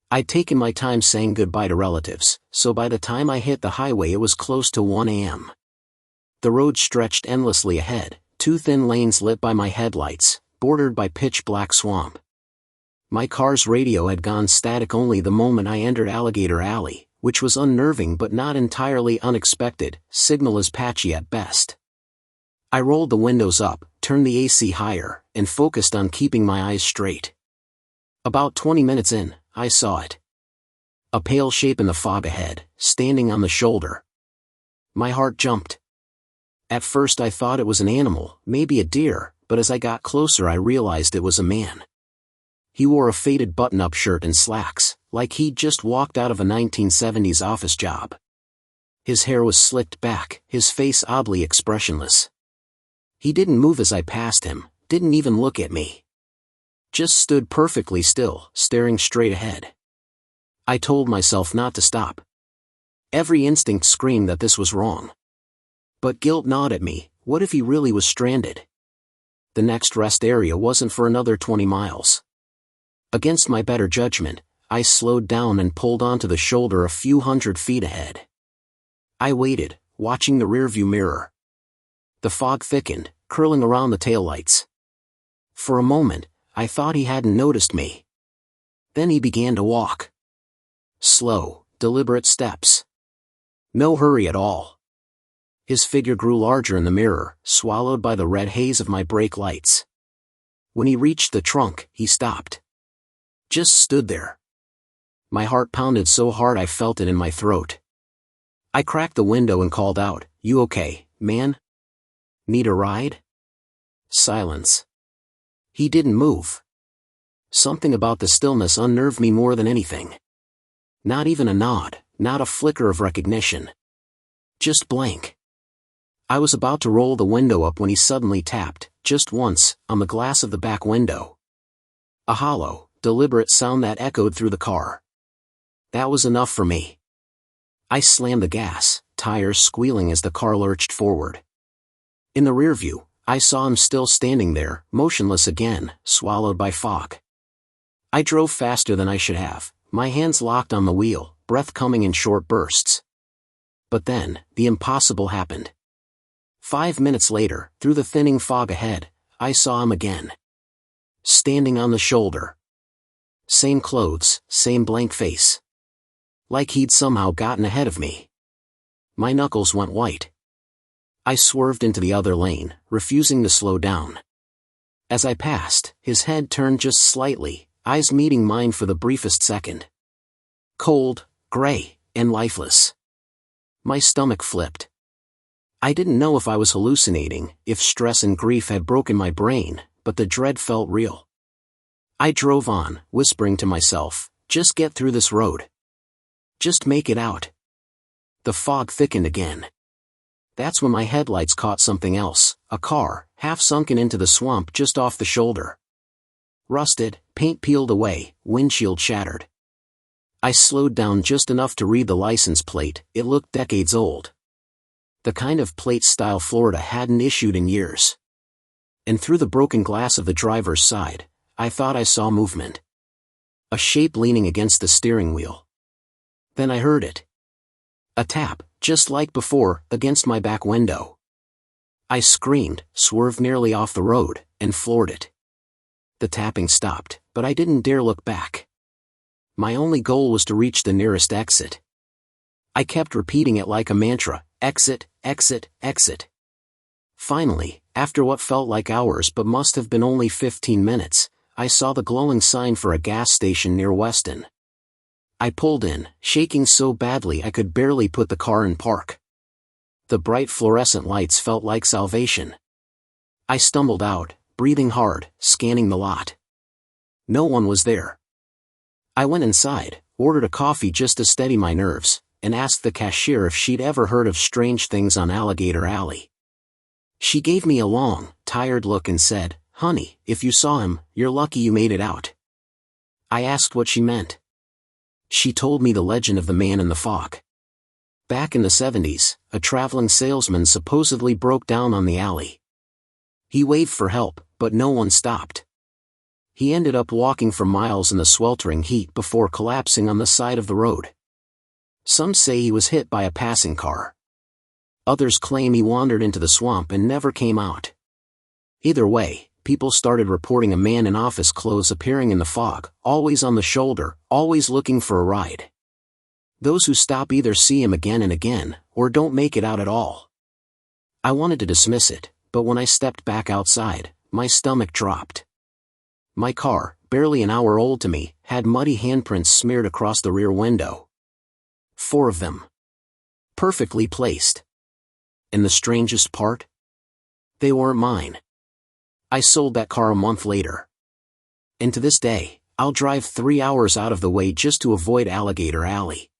I'd taken my time saying goodbye to relatives, so by the time I hit the highway it was close to 1 a.m. The road stretched endlessly ahead, two thin lanes lit by my headlights, bordered by pitch-black swamp. My car's radio had gone static only the moment I entered Alligator Alley, which was unnerving but not entirely unexpected, signal is patchy at best. I rolled the windows up, turned the AC higher, and focused on keeping my eyes straight. About 20 minutes in, I saw it. A pale shape in the fog ahead, standing on the shoulder. My heart jumped. At first I thought it was an animal, maybe a deer, but as I got closer I realized it was a man. He wore a faded button-up shirt and slacks, like he'd just walked out of a 1970s office job. His hair was slicked back, his face oddly expressionless. He didn't move as I passed him, didn't even look at me. Just stood perfectly still, staring straight ahead. I told myself not to stop. Every instinct screamed that this was wrong. But guilt gnawed at me, what if he really was stranded? The next rest area wasn't for another 20 miles. Against my better judgment, I slowed down and pulled onto the shoulder a few hundred feet ahead. I waited, watching the rearview mirror. The fog thickened, curling around the taillights. For a moment, I thought he hadn't noticed me. Then he began to walk. Slow, deliberate steps. No hurry at all. His figure grew larger in the mirror, swallowed by the red haze of my brake lights. When he reached the trunk, he stopped. Just stood there. My heart pounded so hard I felt it in my throat. I cracked the window and called out, "You okay, man? Need a ride?" Silence. He didn't move. Something about the stillness unnerved me more than anything. Not even a nod, not a flicker of recognition. Just blank. I was about to roll the window up when he suddenly tapped, just once, on the glass of the back window. A hollow, deliberate sound that echoed through the car. That was enough for me. I slammed the gas, tires squealing as the car lurched forward. In the rearview, I saw him still standing there, motionless again, swallowed by fog. I drove faster than I should have, my hands locked on the wheel, breath coming in short bursts. But then, the impossible happened. 5 minutes later, through the thinning fog ahead, I saw him again. Standing on the shoulder. Same clothes, same blank face. Like he'd somehow gotten ahead of me. My knuckles went white. I swerved into the other lane, refusing to slow down. As I passed, his head turned just slightly, eyes meeting mine for the briefest second. Cold, gray, and lifeless. My stomach flipped. I didn't know if I was hallucinating, if stress and grief had broken my brain, but the dread felt real. I drove on, whispering to myself, just get through this road. Just make it out. The fog thickened again. That's when my headlights caught something else, a car, half sunken into the swamp just off the shoulder. Rusted, paint peeled away, windshield shattered. I slowed down just enough to read the license plate, it looked decades old. The kind of plate style Florida hadn't issued in years. And through the broken glass of the driver's side, I thought I saw movement. A shape leaning against the steering wheel. Then I heard it. A tap, just like before, against my back window. I screamed, swerved nearly off the road, and floored it. The tapping stopped, but I didn't dare look back. My only goal was to reach the nearest exit. I kept repeating it like a mantra, exit, exit, exit. Finally, after what felt like hours but must have been only 15 minutes, I saw the glowing sign for a gas station near Weston. I pulled in, shaking so badly I could barely put the car in park. The bright fluorescent lights felt like salvation. I stumbled out, breathing hard, scanning the lot. No one was there. I went inside, ordered a coffee just to steady my nerves, and asked the cashier if she'd ever heard of strange things on Alligator Alley. She gave me a long, tired look and said, "Honey, if you saw him, you're lucky you made it out." I asked what she meant. She told me the legend of the man in the fog. Back in the 70s, a traveling salesman supposedly broke down on the alley. He waved for help, but no one stopped. He ended up walking for miles in the sweltering heat before collapsing on the side of the road. Some say he was hit by a passing car. Others claim he wandered into the swamp and never came out. Either way, people started reporting a man in office clothes appearing in the fog, always on the shoulder, always looking for a ride. Those who stop either see him again and again, or don't make it out at all. I wanted to dismiss it, but when I stepped back outside, my stomach dropped. My car, barely an hour old to me, had muddy handprints smeared across the rear window. 4 of them. Perfectly placed. And the strangest part? They weren't mine. I sold that car a month later. And to this day, I'll drive 3 hours out of the way just to avoid Alligator Alley.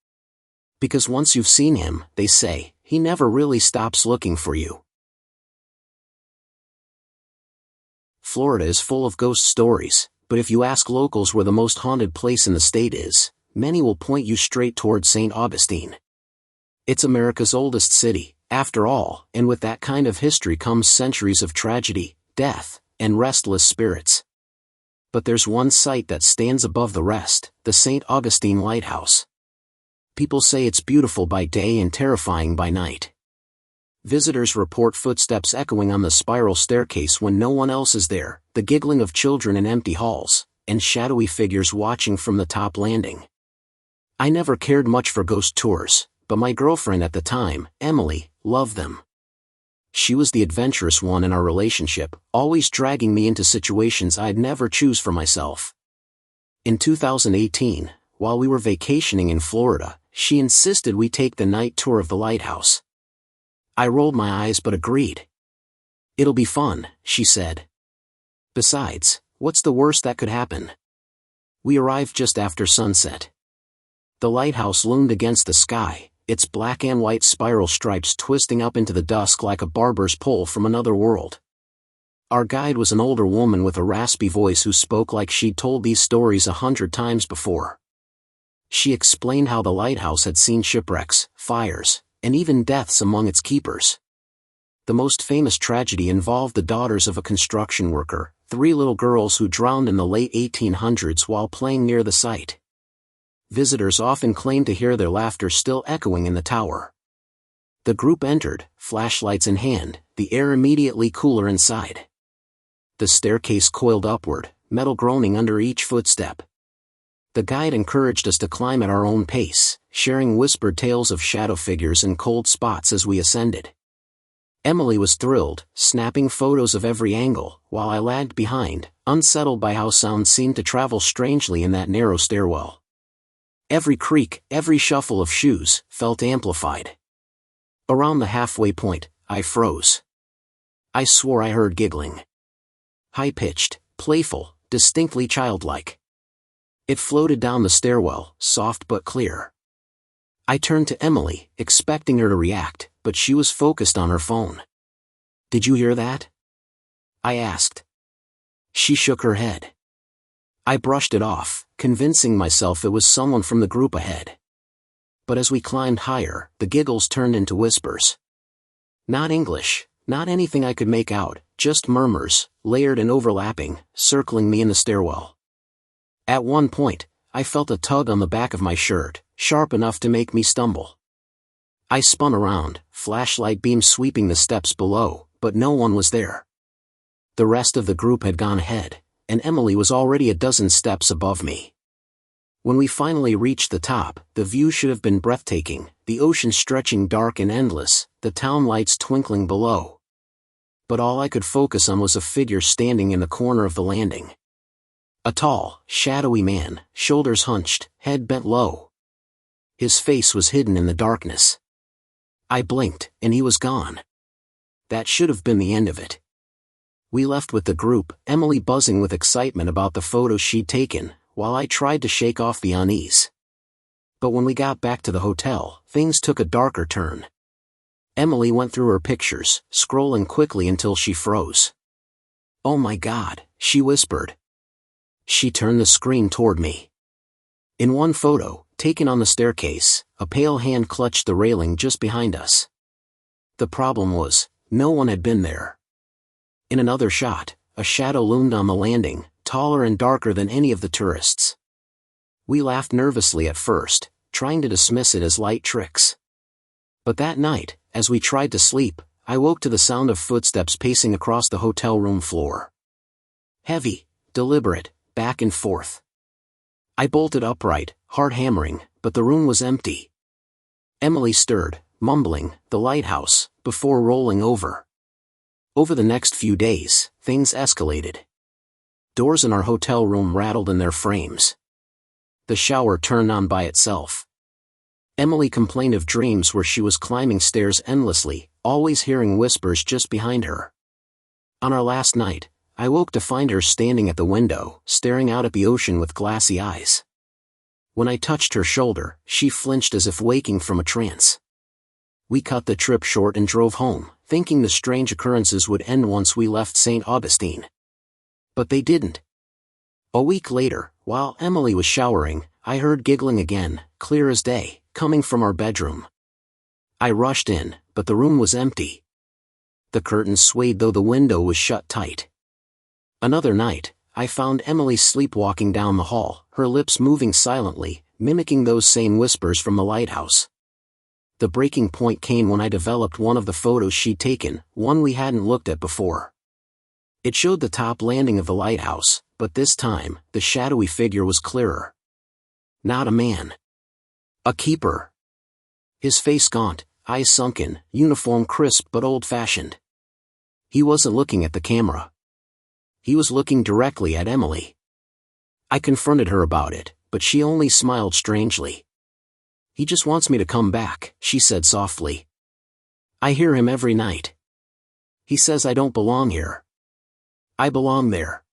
Because once you've seen him, they say, he never really stops looking for you. Florida is full of ghost stories, but if you ask locals where the most haunted place in the state is, many will point you straight toward St. Augustine. It's America's oldest city, after all, and with that kind of history comes centuries of tragedy, death, and restless spirits. But there's one site that stands above the rest, the St. Augustine Lighthouse. People say it's beautiful by day and terrifying by night. Visitors report footsteps echoing on the spiral staircase when no one else is there, the giggling of children in empty halls, and shadowy figures watching from the top landing. I never cared much for ghost tours, but my girlfriend at the time, Emily, loved them. She was the adventurous one in our relationship, always dragging me into situations I'd never choose for myself. In 2018, while we were vacationing in Florida, she insisted we take the night tour of the lighthouse. I rolled my eyes but agreed. "It'll be fun," she said. "Besides, what's the worst that could happen?" We arrived just after sunset. The lighthouse loomed against the sky, its black and white spiral stripes twisting up into the dusk like a barber's pole from another world. Our guide was an older woman with a raspy voice who spoke like she'd told these stories 100 times before. She explained how the lighthouse had seen shipwrecks, fires, and even deaths among its keepers. The most famous tragedy involved the daughters of a construction worker, 3 little girls who drowned in the late 1800s while playing near the site. Visitors often claim to hear their laughter still echoing in the tower. The group entered, flashlights in hand, the air immediately cooler inside. The staircase coiled upward, metal groaning under each footstep. The guide encouraged us to climb at our own pace, sharing whispered tales of shadow figures and cold spots as we ascended. Emily was thrilled, snapping photos of every angle, while I lagged behind, unsettled by how sound seemed to travel strangely in that narrow stairwell. Every creak, every shuffle of shoes, felt amplified. Around the halfway point, I froze. I swore I heard giggling. High-pitched, playful, distinctly childlike. It floated down the stairwell, soft but clear. I turned to Emily, expecting her to react, but she was focused on her phone. "Did you hear that?" I asked. She shook her head. I brushed it off, convincing myself it was someone from the group ahead. But as we climbed higher, the giggles turned into whispers. Not English, not anything I could make out, just murmurs, layered and overlapping, circling me in the stairwell. At one point, I felt a tug on the back of my shirt, sharp enough to make me stumble. I spun around, flashlight beam sweeping the steps below, but no one was there. The rest of the group had gone ahead, and Emily was already a dozen steps above me. When we finally reached the top, the view should have been breathtaking, the ocean stretching dark and endless, the town lights twinkling below. But all I could focus on was a figure standing in the corner of the landing. A tall, shadowy man, shoulders hunched, head bent low. His face was hidden in the darkness. I blinked, and he was gone. That should have been the end of it. We left with the group, Emily buzzing with excitement about the photos she'd taken, while I tried to shake off the unease. But when we got back to the hotel, things took a darker turn. Emily went through her pictures, scrolling quickly until she froze. "Oh my God," she whispered. She turned the screen toward me. In one photo, Taken on the staircase, a pale hand clutched the railing just behind us. The problem was, no one had been there. In another shot, a shadow loomed on the landing, taller and darker than any of the tourists. We laughed nervously at first, trying to dismiss it as light tricks. But that night, as we tried to sleep, I woke to the sound of footsteps pacing across the hotel room floor. Heavy, deliberate, back and forth. I bolted upright, heart hammering, but the room was empty. Emily stirred, mumbling, "The lighthouse," before rolling over. Over the next few days, things escalated. Doors in our hotel room rattled in their frames. The shower turned on by itself. Emily complained of dreams where she was climbing stairs endlessly, always hearing whispers just behind her. On our last night, I woke to find her standing at the window, staring out at the ocean with glassy eyes. When I touched her shoulder, she flinched as if waking from a trance. We cut the trip short and drove home, thinking the strange occurrences would end once we left St. Augustine. But they didn't. A week later, while Emily was showering, I heard giggling again, clear as day, coming from our bedroom. I rushed in, but the room was empty. The curtains swayed though the window was shut tight. Another night, I found Emily sleepwalking down the hall, her lips moving silently, mimicking those same whispers from the lighthouse. The breaking point came when I developed one of the photos she'd taken, one we hadn't looked at before. It showed the top landing of the lighthouse, but this time, the shadowy figure was clearer. Not a man. A keeper. His face gaunt, eyes sunken, uniform crisp but old-fashioned. He wasn't looking at the camera. He was looking directly at Emily. I confronted her about it, but she only smiled strangely. "He just wants me to come back," she said softly. "I hear him every night. He says I don't belong here. I belong there."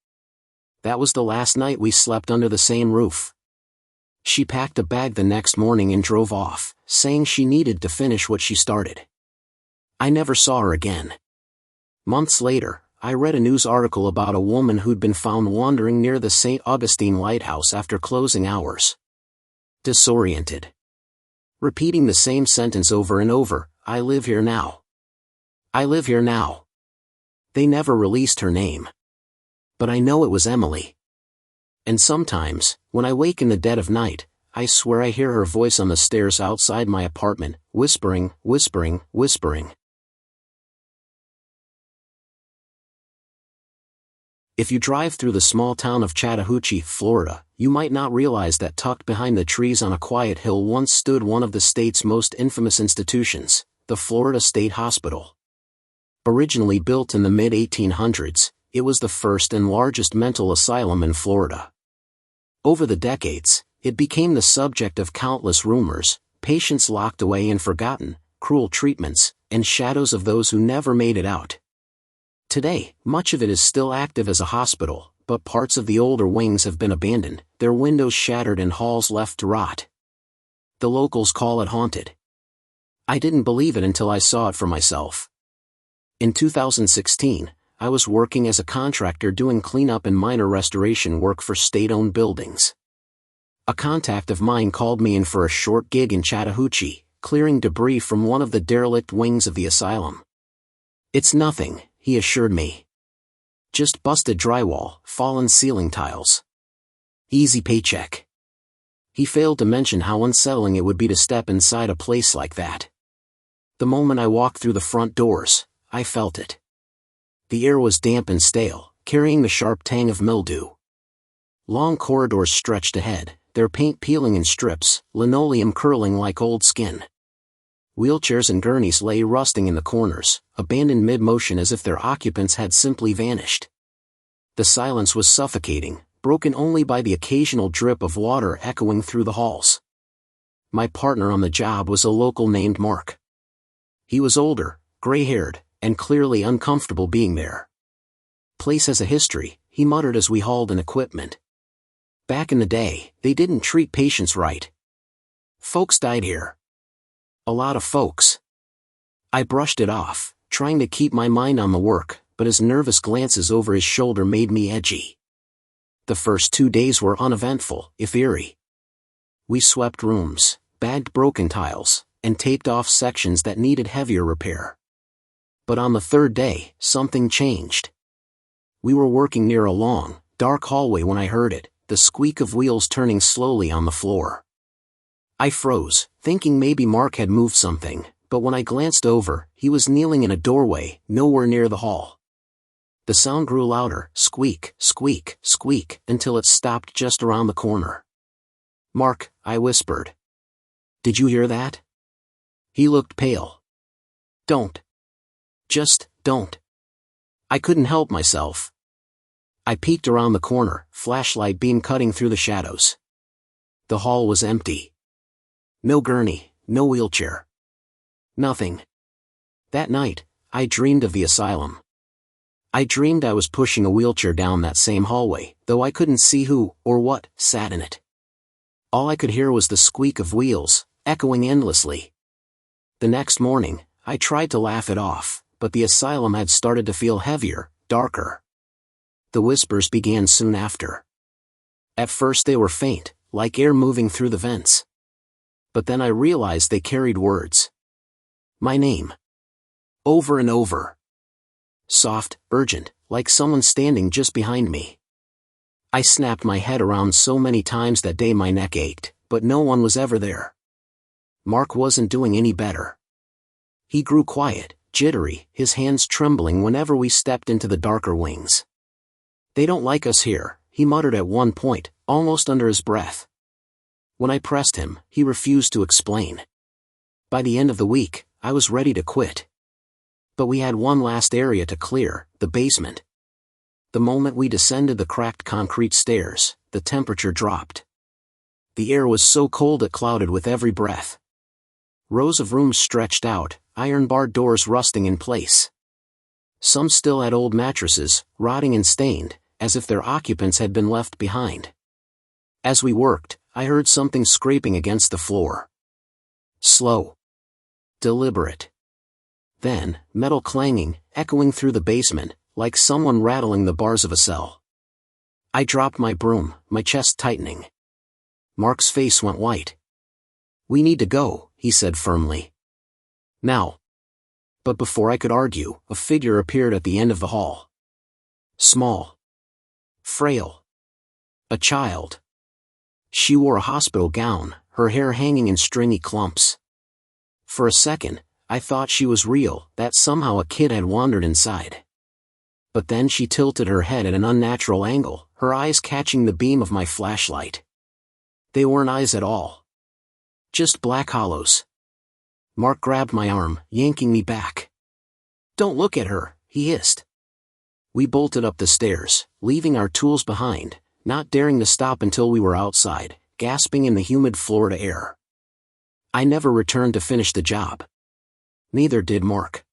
That was the last night we slept under the same roof. She packed a bag the next morning and drove off, saying she needed to finish what she started. I never saw her again. Months later, I read a news article about a woman who'd been found wandering near the St. Augustine lighthouse after closing hours. Disoriented. Repeating the same sentence over and over, "I live here now. I live here now." They never released her name. But I know it was Emily. And sometimes, when I wake in the dead of night, I swear I hear her voice on the stairs outside my apartment, whispering, whispering, whispering. If you drive through the small town of Chattahoochee, Florida, you might not realize that tucked behind the trees on a quiet hill once stood one of the state's most infamous institutions, the Florida State Hospital. Originally built in the mid-1800s, it was the first and largest mental asylum in Florida. Over the decades, it became the subject of countless rumors, patients locked away and forgotten, cruel treatments, and shadows of those who never made it out. Today, much of it is still active as a hospital, but parts of the older wings have been abandoned, their windows shattered and halls left to rot. The locals call it haunted. I didn't believe it until I saw it for myself. In 2016, I was working as a contractor doing cleanup and minor restoration work for state-owned buildings. A contact of mine called me in for a short gig in Chattahoochee, clearing debris from one of the derelict wings of the asylum. "It's nothing," he assured me. "Just busted drywall, fallen ceiling tiles. Easy paycheck." He failed to mention how unsettling it would be to step inside a place like that. The moment I walked through the front doors, I felt it. The air was damp and stale, carrying the sharp tang of mildew. Long corridors stretched ahead, their paint peeling in strips, linoleum curling like old skin. Wheelchairs and gurneys lay rusting in the corners, abandoned mid-motion as if their occupants had simply vanished. The silence was suffocating, broken only by the occasional drip of water echoing through the halls. My partner on the job was a local named Mark. He was older, gray-haired, and clearly uncomfortable being there. "Place has a history," he muttered as we hauled in equipment. "Back in the day, they didn't treat patients right. Folks died here. A lot of folks." I brushed it off, trying to keep my mind on the work, but his nervous glances over his shoulder made me edgy. The first 2 days were uneventful, if eerie. We swept rooms, bagged broken tiles, and taped off sections that needed heavier repair. But on the third day, something changed. We were working near a long, dark hallway when I heard it, the squeak of wheels turning slowly on the floor. I froze, thinking maybe Mark had moved something, but when I glanced over, he was kneeling in a doorway, nowhere near the hall. The sound grew louder, squeak, squeak, squeak, until it stopped just around the corner. "Mark," I whispered. "Did you hear that?" He looked pale. "Don't. Just don't." I couldn't help myself. I peeked around the corner, flashlight beam cutting through the shadows. The hall was empty. No gurney, no wheelchair. Nothing. That night, I dreamed of the asylum. I dreamed I was pushing a wheelchair down that same hallway, though I couldn't see who, or what, sat in it. All I could hear was the squeak of wheels, echoing endlessly. The next morning, I tried to laugh it off, but the asylum had started to feel heavier, darker. The whispers began soon after. At first they were faint, like air moving through the vents. But then I realized they carried words. My name. Over and over. Soft, urgent, like someone standing just behind me. I snapped my head around so many times that day my neck ached, but no one was ever there. Mark wasn't doing any better. He grew quiet, jittery, his hands trembling whenever we stepped into the darker wings. "They don't like us here," he muttered at one point, almost under his breath. When I pressed him, he refused to explain. By the end of the week, I was ready to quit. But we had one last area to clear, the basement. The moment we descended the cracked concrete stairs, the temperature dropped. The air was so cold it clouded with every breath. Rows of rooms stretched out, iron-barred doors rusting in place. Some still had old mattresses, rotting and stained, as if their occupants had been left behind. As we worked, I heard something scraping against the floor. Slow. Deliberate. Then, metal clanging, echoing through the basement, like someone rattling the bars of a cell. I dropped my broom, my chest tightening. Mark's face went white. "We need to go," he said firmly. "Now." But before I could argue, a figure appeared at the end of the hall. Small. Frail. A child. She wore a hospital gown, her hair hanging in stringy clumps. For a second, I thought she was real, that somehow a kid had wandered inside. But then she tilted her head at an unnatural angle, her eyes catching the beam of my flashlight. They weren't eyes at all. Just black hollows. Mark grabbed my arm, yanking me back. "Don't look at her," he hissed. We bolted up the stairs, leaving our tools behind, not daring to stop until we were outside, gasping in the humid Florida air. I never returned to finish the job. Neither did Mark.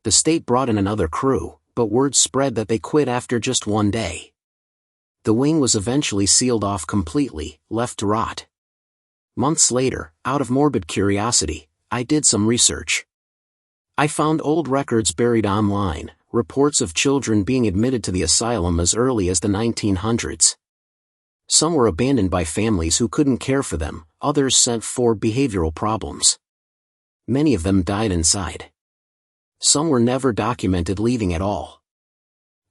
The state brought in another crew, but word spread that they quit after just one day. The wing was eventually sealed off completely, left to rot. Months later, out of morbid curiosity, I did some research. I found old records buried online, reports of children being admitted to the asylum as early as the 1900s. Some were abandoned by families who couldn't care for them, others sent for behavioral problems. Many of them died inside. Some were never documented leaving at all.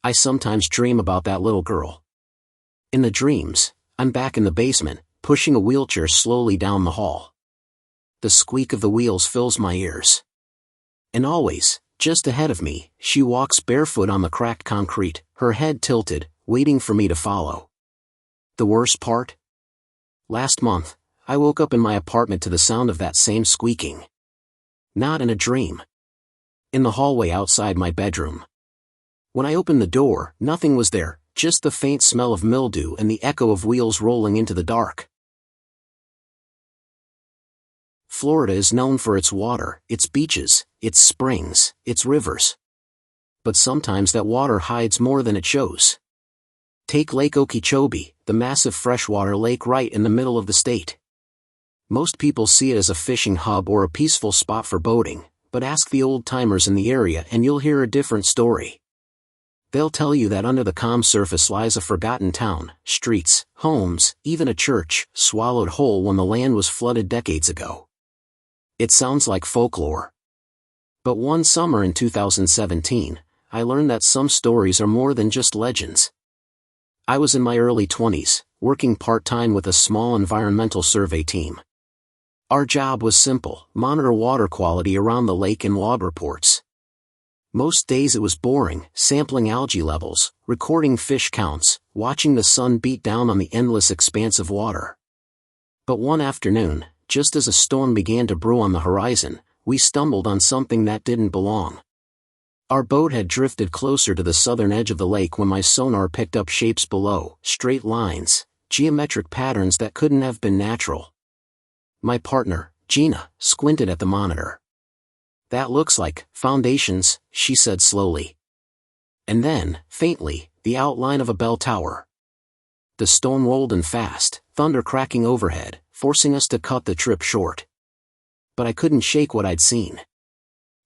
I sometimes dream about that little girl. In the dreams, I'm back in the basement, pushing a wheelchair slowly down the hall. The squeak of the wheels fills my ears. And always, just ahead of me, she walks barefoot on the cracked concrete, her head tilted, waiting for me to follow. The worst part? Last month, I woke up in my apartment to the sound of that same squeaking. Not in a dream. In the hallway outside my bedroom. When I opened the door, nothing was there, just the faint smell of mildew and the echo of wheels rolling into the dark. Florida is known for its water, its beaches, its springs, its rivers. But sometimes that water hides more than it shows. Take Lake Okeechobee, the massive freshwater lake right in the middle of the state. Most people see it as a fishing hub or a peaceful spot for boating, but ask the old-timers in the area and you'll hear a different story. They'll tell you that under the calm surface lies a forgotten town, streets, homes, even a church, swallowed whole when the land was flooded decades ago. It sounds like folklore. But one summer in 2017, I learned that some stories are more than just legends. I was in my early 20s, working part-time with a small environmental survey team. Our job was simple: monitor water quality around the lake and log reports. Most days it was boring, sampling algae levels, recording fish counts, watching the sun beat down on the endless expanse of water. But one afternoon, just as a storm began to brew on the horizon, we stumbled on something that didn't belong. Our boat had drifted closer to the southern edge of the lake when my sonar picked up shapes below, straight lines, geometric patterns that couldn't have been natural. My partner, Gina, squinted at the monitor. "That looks like foundations," she said slowly. And then, faintly, the outline of a bell tower. The storm rolled in fast, thunder cracking overhead, forcing us to cut the trip short. But I couldn't shake what I'd seen.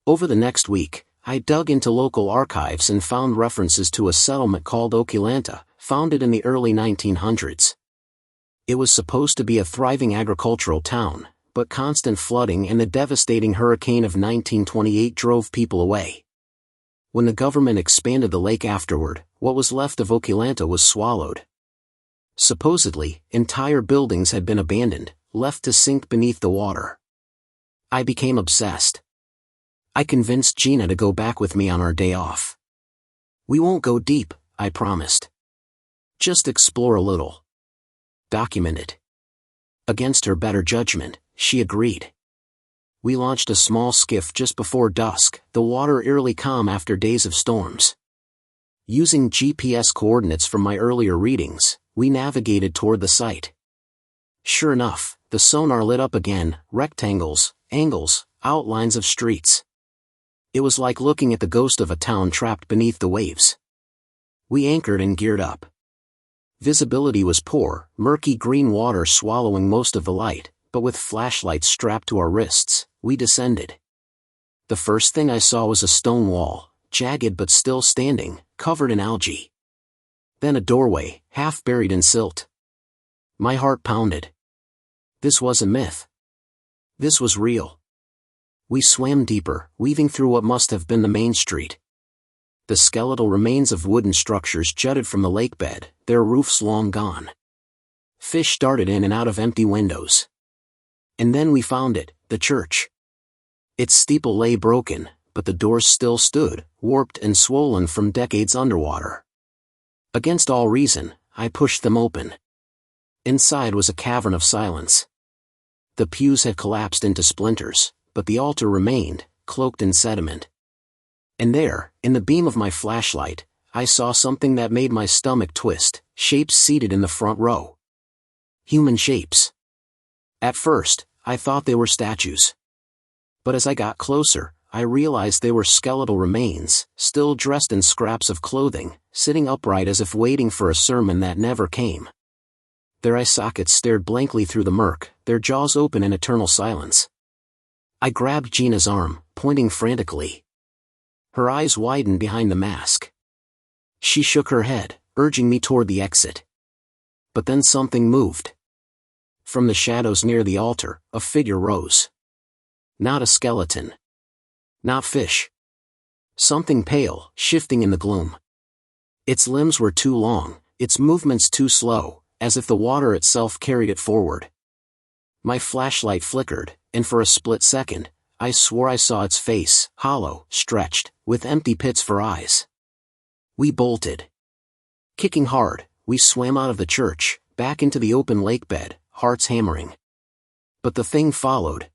Over the next week, I dug into local archives and found references to a settlement called Oquilanta, founded in the early 1900s. It was supposed to be a thriving agricultural town, but constant flooding and the devastating hurricane of 1928 drove people away. When the government expanded the lake afterward, what was left of Oquilanta was swallowed. Supposedly, entire buildings had been abandoned, left to sink beneath the water. I became obsessed. I convinced Gina to go back with me on our day off. "We won't go deep," I promised. "Just explore a little. Document it." Against her better judgment, she agreed. We launched a small skiff just before dusk, the water eerily calm after days of storms. Using GPS coordinates from my earlier readings, we navigated toward the site. Sure enough, the sonar lit up again: rectangles, angles, outlines of streets. It was like looking at the ghost of a town trapped beneath the waves. We anchored and geared up. Visibility was poor, murky green water swallowing most of the light, but with flashlights strapped to our wrists, we descended. The first thing I saw was a stone wall, jagged but still standing, covered in algae. Then a doorway, half buried in silt. My heart pounded. This wasn't myth. This was real. We swam deeper, weaving through what must have been the main street. The skeletal remains of wooden structures jutted from the lake bed, their roofs long gone. Fish darted in and out of empty windows. And then we found it, the church. Its steeple lay broken, but the doors still stood, warped and swollen from decades underwater. Against all reason, I pushed them open. Inside was a cavern of silence. The pews had collapsed into splinters, but the altar remained, cloaked in sediment. And there, in the beam of my flashlight, I saw something that made my stomach twist: shapes seated in the front row. Human shapes. At first, I thought they were statues. But as I got closer, I realized they were skeletal remains, still dressed in scraps of clothing, sitting upright as if waiting for a sermon that never came. Their eye sockets stared blankly through the murk, their jaws open in eternal silence. I grabbed Gina's arm, pointing frantically. Her eyes widened behind the mask. She shook her head, urging me toward the exit. But then something moved. From the shadows near the altar, a figure rose. Not a skeleton. Not fish. Something pale, shifting in the gloom. Its limbs were too long, its movements too slow, as if the water itself carried it forward. My flashlight flickered, and for a split second, I swore I saw its face, hollow, stretched, with empty pits for eyes. We bolted. Kicking hard, we swam out of the church, back into the open lake bed, hearts hammering. But the thing followed.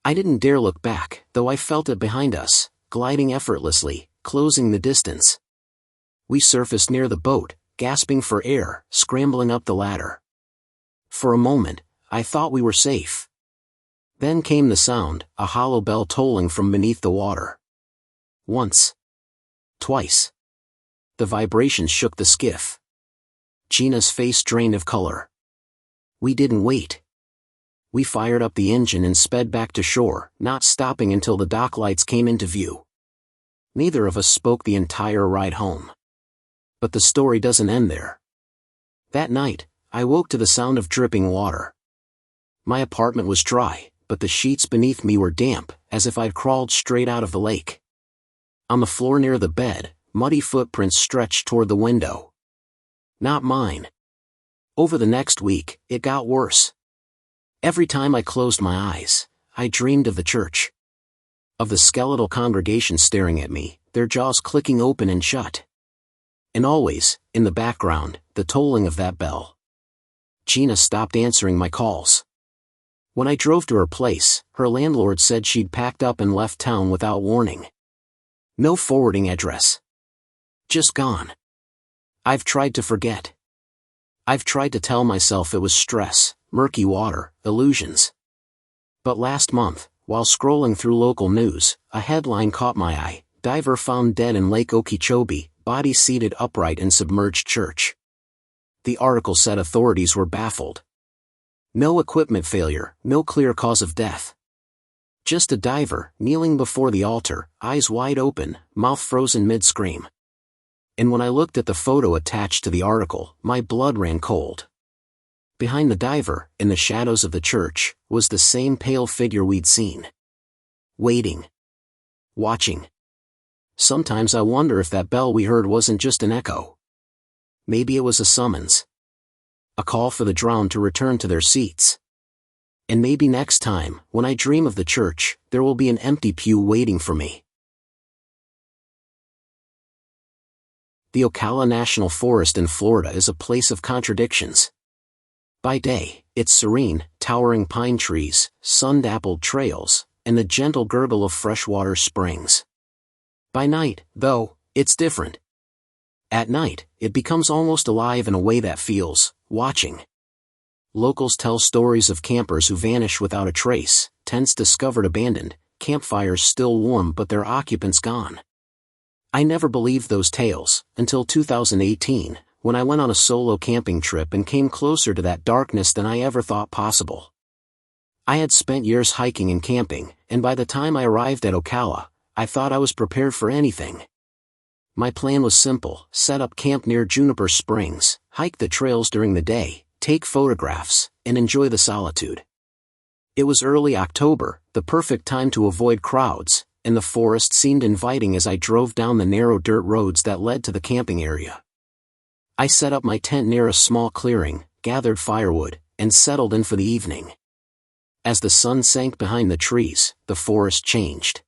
I didn't dare look back, though I felt it behind us, gliding effortlessly, closing the distance. We surfaced near the boat, gasping for air, scrambling up the ladder. For a moment, I thought we were safe. Then came the sound, a hollow bell tolling from beneath the water. Once. Twice. The vibration shook the skiff. Gina's face drained of color. We didn't wait. We fired up the engine and sped back to shore, not stopping until the dock lights came into view. Neither of us spoke the entire ride home. But the story doesn't end there. That night, I woke to the sound of dripping water. My apartment was dry, but the sheets beneath me were damp, as if I'd crawled straight out of the lake. On the floor near the bed, muddy footprints stretched toward the window. Not mine. Over the next week, it got worse. Every time I closed my eyes, I dreamed of the church. Of the skeletal congregation staring at me, their jaws clicking open and shut. And always, in the background, the tolling of that bell. Gina stopped answering my calls. When I drove to her place, her landlord said she'd packed up and left town without warning. No forwarding address. Just gone. I've tried to forget. I've tried to tell myself it was stress, murky water, illusions. But last month, while scrolling through local news, a headline caught my eye: diver found dead in Lake Okeechobee, body seated upright in submerged church. The article said authorities were baffled. No equipment failure, no clear cause of death. Just a diver, kneeling before the altar, eyes wide open, mouth frozen mid-scream. And when I looked at the photo attached to the article, my blood ran cold. Behind the diver, in the shadows of the church, was the same pale figure we'd seen. Waiting. Watching. Sometimes I wonder if that bell we heard wasn't just an echo. Maybe it was a summons. A call for the drowned to return to their seats. And maybe next time, when I dream of the church, there will be an empty pew waiting for me. The Ocala National Forest in Florida is a place of contradictions. By day, it's serene, towering pine trees, sun-dappled trails, and the gentle gurgle of freshwater springs. By night, though, it's different. At night, it becomes almost alive in a way that feels watching. Locals tell stories of campers who vanish without a trace, tents discovered abandoned, campfires still warm but their occupants gone. I never believed those tales, until 2018, when I went on a solo camping trip and came closer to that darkness than I ever thought possible. I had spent years hiking and camping, and by the time I arrived at Ocala, I thought I was prepared for anything. My plan was simple: set up camp near Juniper Springs, hike the trails during the day, take photographs, and enjoy the solitude. It was early October, the perfect time to avoid crowds, and the forest seemed inviting as I drove down the narrow dirt roads that led to the camping area. I set up my tent near a small clearing, gathered firewood, and settled in for the evening. As the sun sank behind the trees, the forest changed.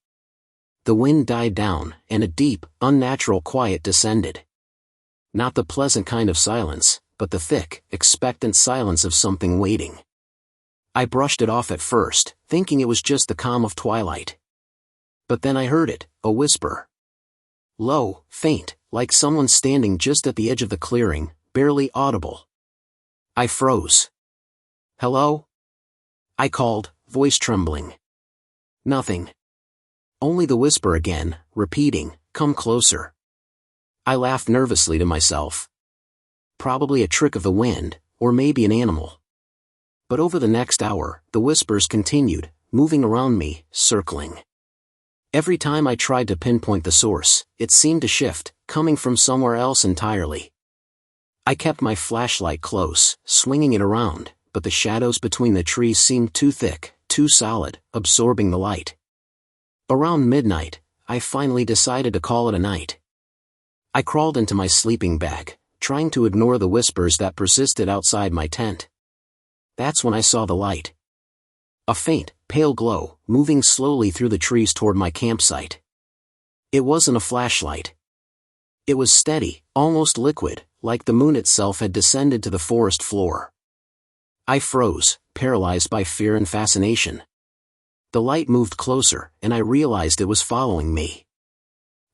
The wind died down, and a deep, unnatural quiet descended. Not the pleasant kind of silence, but the thick, expectant silence of something waiting. I brushed it off at first, thinking it was just the calm of twilight. But then I heard it, a whisper. Low, faint, like someone standing just at the edge of the clearing, barely audible. I froze. Hello? I called, voice trembling. Nothing. Only the whisper again, repeating, come closer. I laughed nervously to myself. Probably a trick of the wind, or maybe an animal. But over the next hour, the whispers continued, moving around me, circling. Every time I tried to pinpoint the source, it seemed to shift, coming from somewhere else entirely. I kept my flashlight close, swinging it around, but the shadows between the trees seemed too thick, too solid, absorbing the light. Around midnight, I finally decided to call it a night. I crawled into my sleeping bag, trying to ignore the whispers that persisted outside my tent. That's when I saw the light. A faint, pale glow, moving slowly through the trees toward my campsite. It wasn't a flashlight. It was steady, almost liquid, like the moon itself had descended to the forest floor. I froze, paralyzed by fear and fascination. The light moved closer, and I realized it was following me.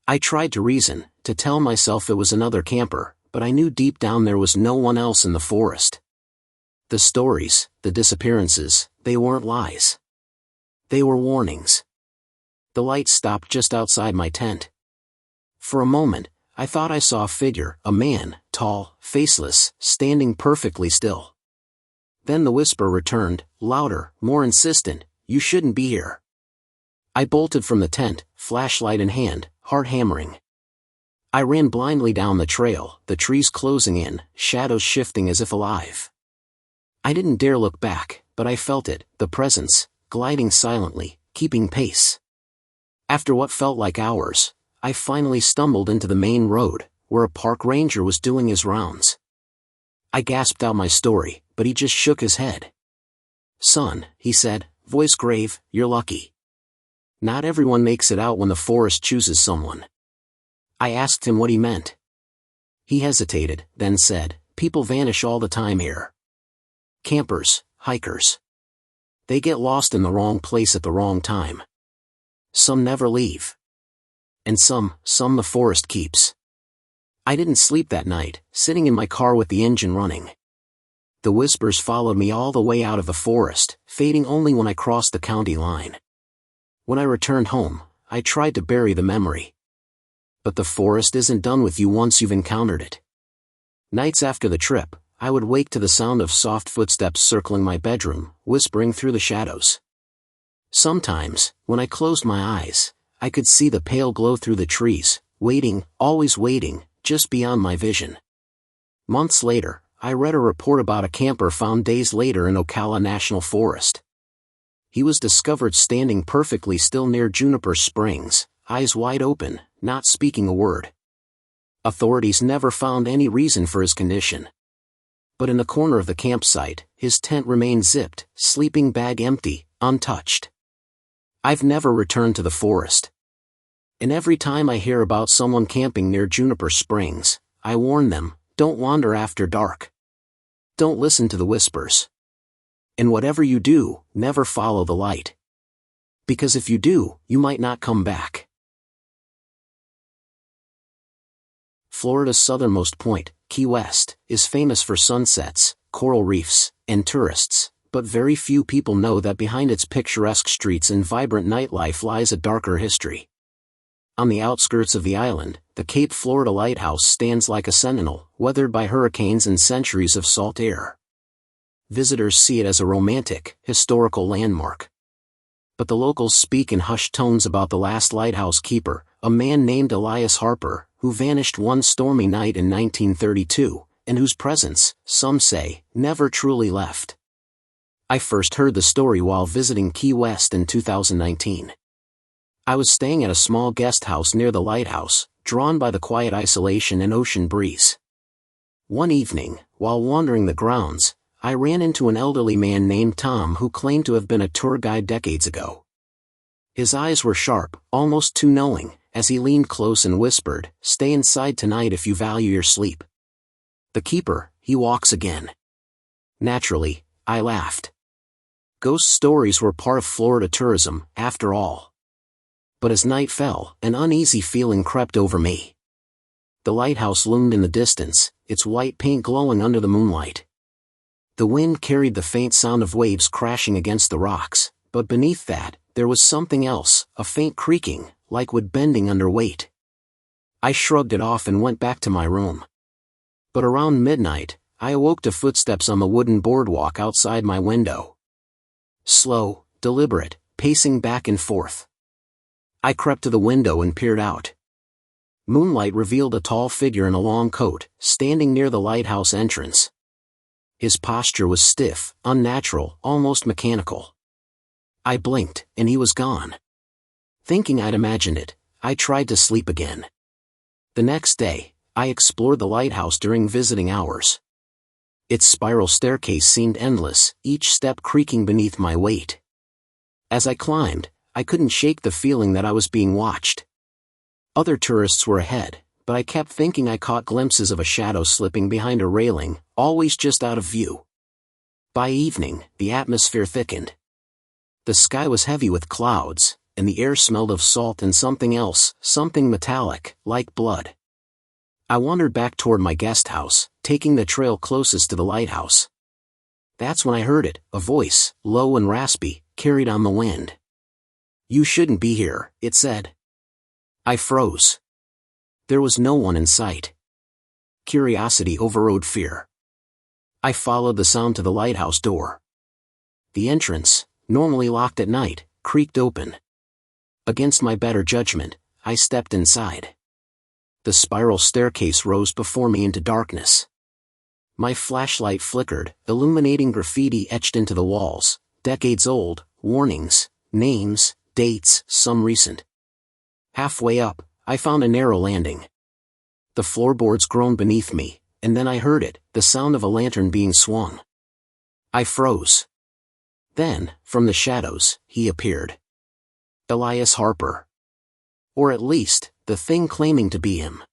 I tried to reason, to tell myself it was another camper, but I knew deep down there was no one else in the forest. The stories, the disappearances, they weren't lies. They were warnings. The light stopped just outside my tent. For a moment, I thought I saw a figure, a man, tall, faceless, standing perfectly still. Then the whisper returned, louder, more insistent, you shouldn't be here. I bolted from the tent, flashlight in hand, heart hammering. I ran blindly down the trail, the trees closing in, shadows shifting as if alive. I didn't dare look back, but I felt it, the presence, gliding silently, keeping pace. After what felt like hours, I finally stumbled into the main road, where a park ranger was doing his rounds. I gasped out my story, but he just shook his head. "Son," he said, voice grave, "you're lucky. Not everyone makes it out when the forest chooses someone." I asked him what he meant. He hesitated, then said, "People vanish all the time here. Campers, hikers. They get lost in the wrong place at the wrong time. Some never leave. And some the forest keeps." I didn't sleep that night, sitting in my car with the engine running. The whispers followed me all the way out of the forest, fading only when I crossed the county line. When I returned home, I tried to bury the memory. But the forest isn't done with you once you've encountered it. Nights after the trip, I would wake to the sound of soft footsteps circling my bedroom, whispering through the shadows. Sometimes, when I closed my eyes, I could see the pale glow through the trees, waiting, always waiting, just beyond my vision. Months later, I read a report about a camper found days later in Ocala National Forest. He was discovered standing perfectly still near Juniper Springs, eyes wide open, not speaking a word. Authorities never found any reason for his condition. But in the corner of the campsite, his tent remained zipped, sleeping bag empty, untouched. I've never returned to the forest. And every time I hear about someone camping near Juniper Springs, I warn them, don't wander after dark. Don't listen to the whispers. And whatever you do, never follow the light. Because if you do, you might not come back. Florida's southernmost point, Key West, is famous for sunsets, coral reefs, and tourists, but very few people know that behind its picturesque streets and vibrant nightlife lies a darker history. On the outskirts of the island, the Cape Florida Lighthouse stands like a sentinel, weathered by hurricanes and centuries of salt air. Visitors see it as a romantic, historical landmark. But the locals speak in hushed tones about the last lighthouse keeper, a man named Elias Harper, who vanished one stormy night in 1932, and whose presence, some say, never truly left. I first heard the story while visiting Key West in 2019. I was staying at a small guest house near the lighthouse, drawn by the quiet isolation and ocean breeze. One evening, while wandering the grounds, I ran into an elderly man named Tom who claimed to have been a tour guide decades ago. His eyes were sharp, almost too knowing, as he leaned close and whispered, "Stay inside tonight if you value your sleep. The keeper, he walks again." Naturally, I laughed. Ghost stories were part of Florida tourism, after all. But as night fell, an uneasy feeling crept over me. The lighthouse loomed in the distance, its white paint glowing under the moonlight. The wind carried the faint sound of waves crashing against the rocks, but beneath that, there was something else, a faint creaking, like wood bending under weight. I shrugged it off and went back to my room. But around midnight, I awoke to footsteps on the wooden boardwalk outside my window. Slow, deliberate, pacing back and forth. I crept to the window and peered out. Moonlight revealed a tall figure in a long coat, standing near the lighthouse entrance. His posture was stiff, unnatural, almost mechanical. I blinked, and he was gone. Thinking I'd imagined it, I tried to sleep again. The next day, I explored the lighthouse during visiting hours. Its spiral staircase seemed endless, each step creaking beneath my weight. As I climbed, I couldn't shake the feeling that I was being watched. Other tourists were ahead, but I kept thinking I caught glimpses of a shadow slipping behind a railing, always just out of view. By evening, the atmosphere thickened. The sky was heavy with clouds, and the air smelled of salt and something else, something metallic, like blood. I wandered back toward my guest house, taking the trail closest to the lighthouse. That's when I heard it, a voice, low and raspy, carried on the wind. "You shouldn't be here," it said. I froze. There was no one in sight. Curiosity overrode fear. I followed the sound to the lighthouse door. The entrance, normally locked at night, creaked open. Against my better judgment, I stepped inside. The spiral staircase rose before me into darkness. My flashlight flickered, illuminating graffiti etched into the walls, decades old, warnings, names, dates, some recent. Halfway up, I found a narrow landing. The floorboards groaned beneath me, and then I heard it, the sound of a lantern being swung. I froze. Then, from the shadows, he appeared. Elias Harper. Or at least, the thing claiming to be him.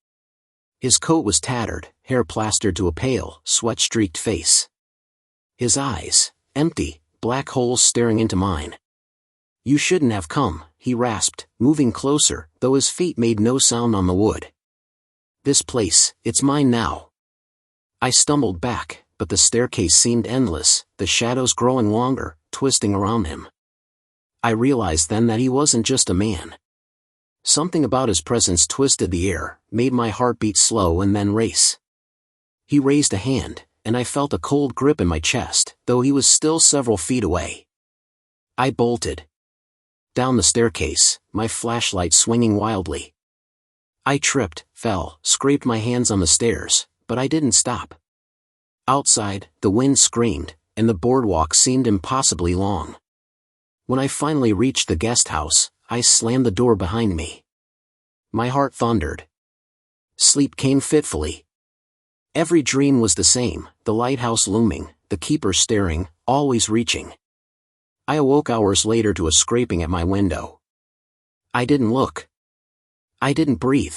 His coat was tattered, hair plastered to a pale, sweat-streaked face. His eyes, empty, black holes staring into mine. "You shouldn't have come," he rasped, moving closer, though his feet made no sound on the wood. "This place, it's mine now." I stumbled back, but the staircase seemed endless, the shadows growing longer, twisting around him. I realized then that he wasn't just a man. Something about his presence twisted the air, made my heart beat slow and then race. He raised a hand, and I felt a cold grip in my chest, though he was still several feet away. I bolted. Down the staircase, my flashlight swinging wildly. I tripped, fell, scraped my hands on the stairs, but I didn't stop. Outside, the wind screamed, and the boardwalk seemed impossibly long. When I finally reached the guest house, I slammed the door behind me. My heart thundered. Sleep came fitfully. Every dream was the same, the lighthouse looming, the keeper staring, always reaching. I awoke hours later to a scraping at my window. I didn't look. I didn't breathe.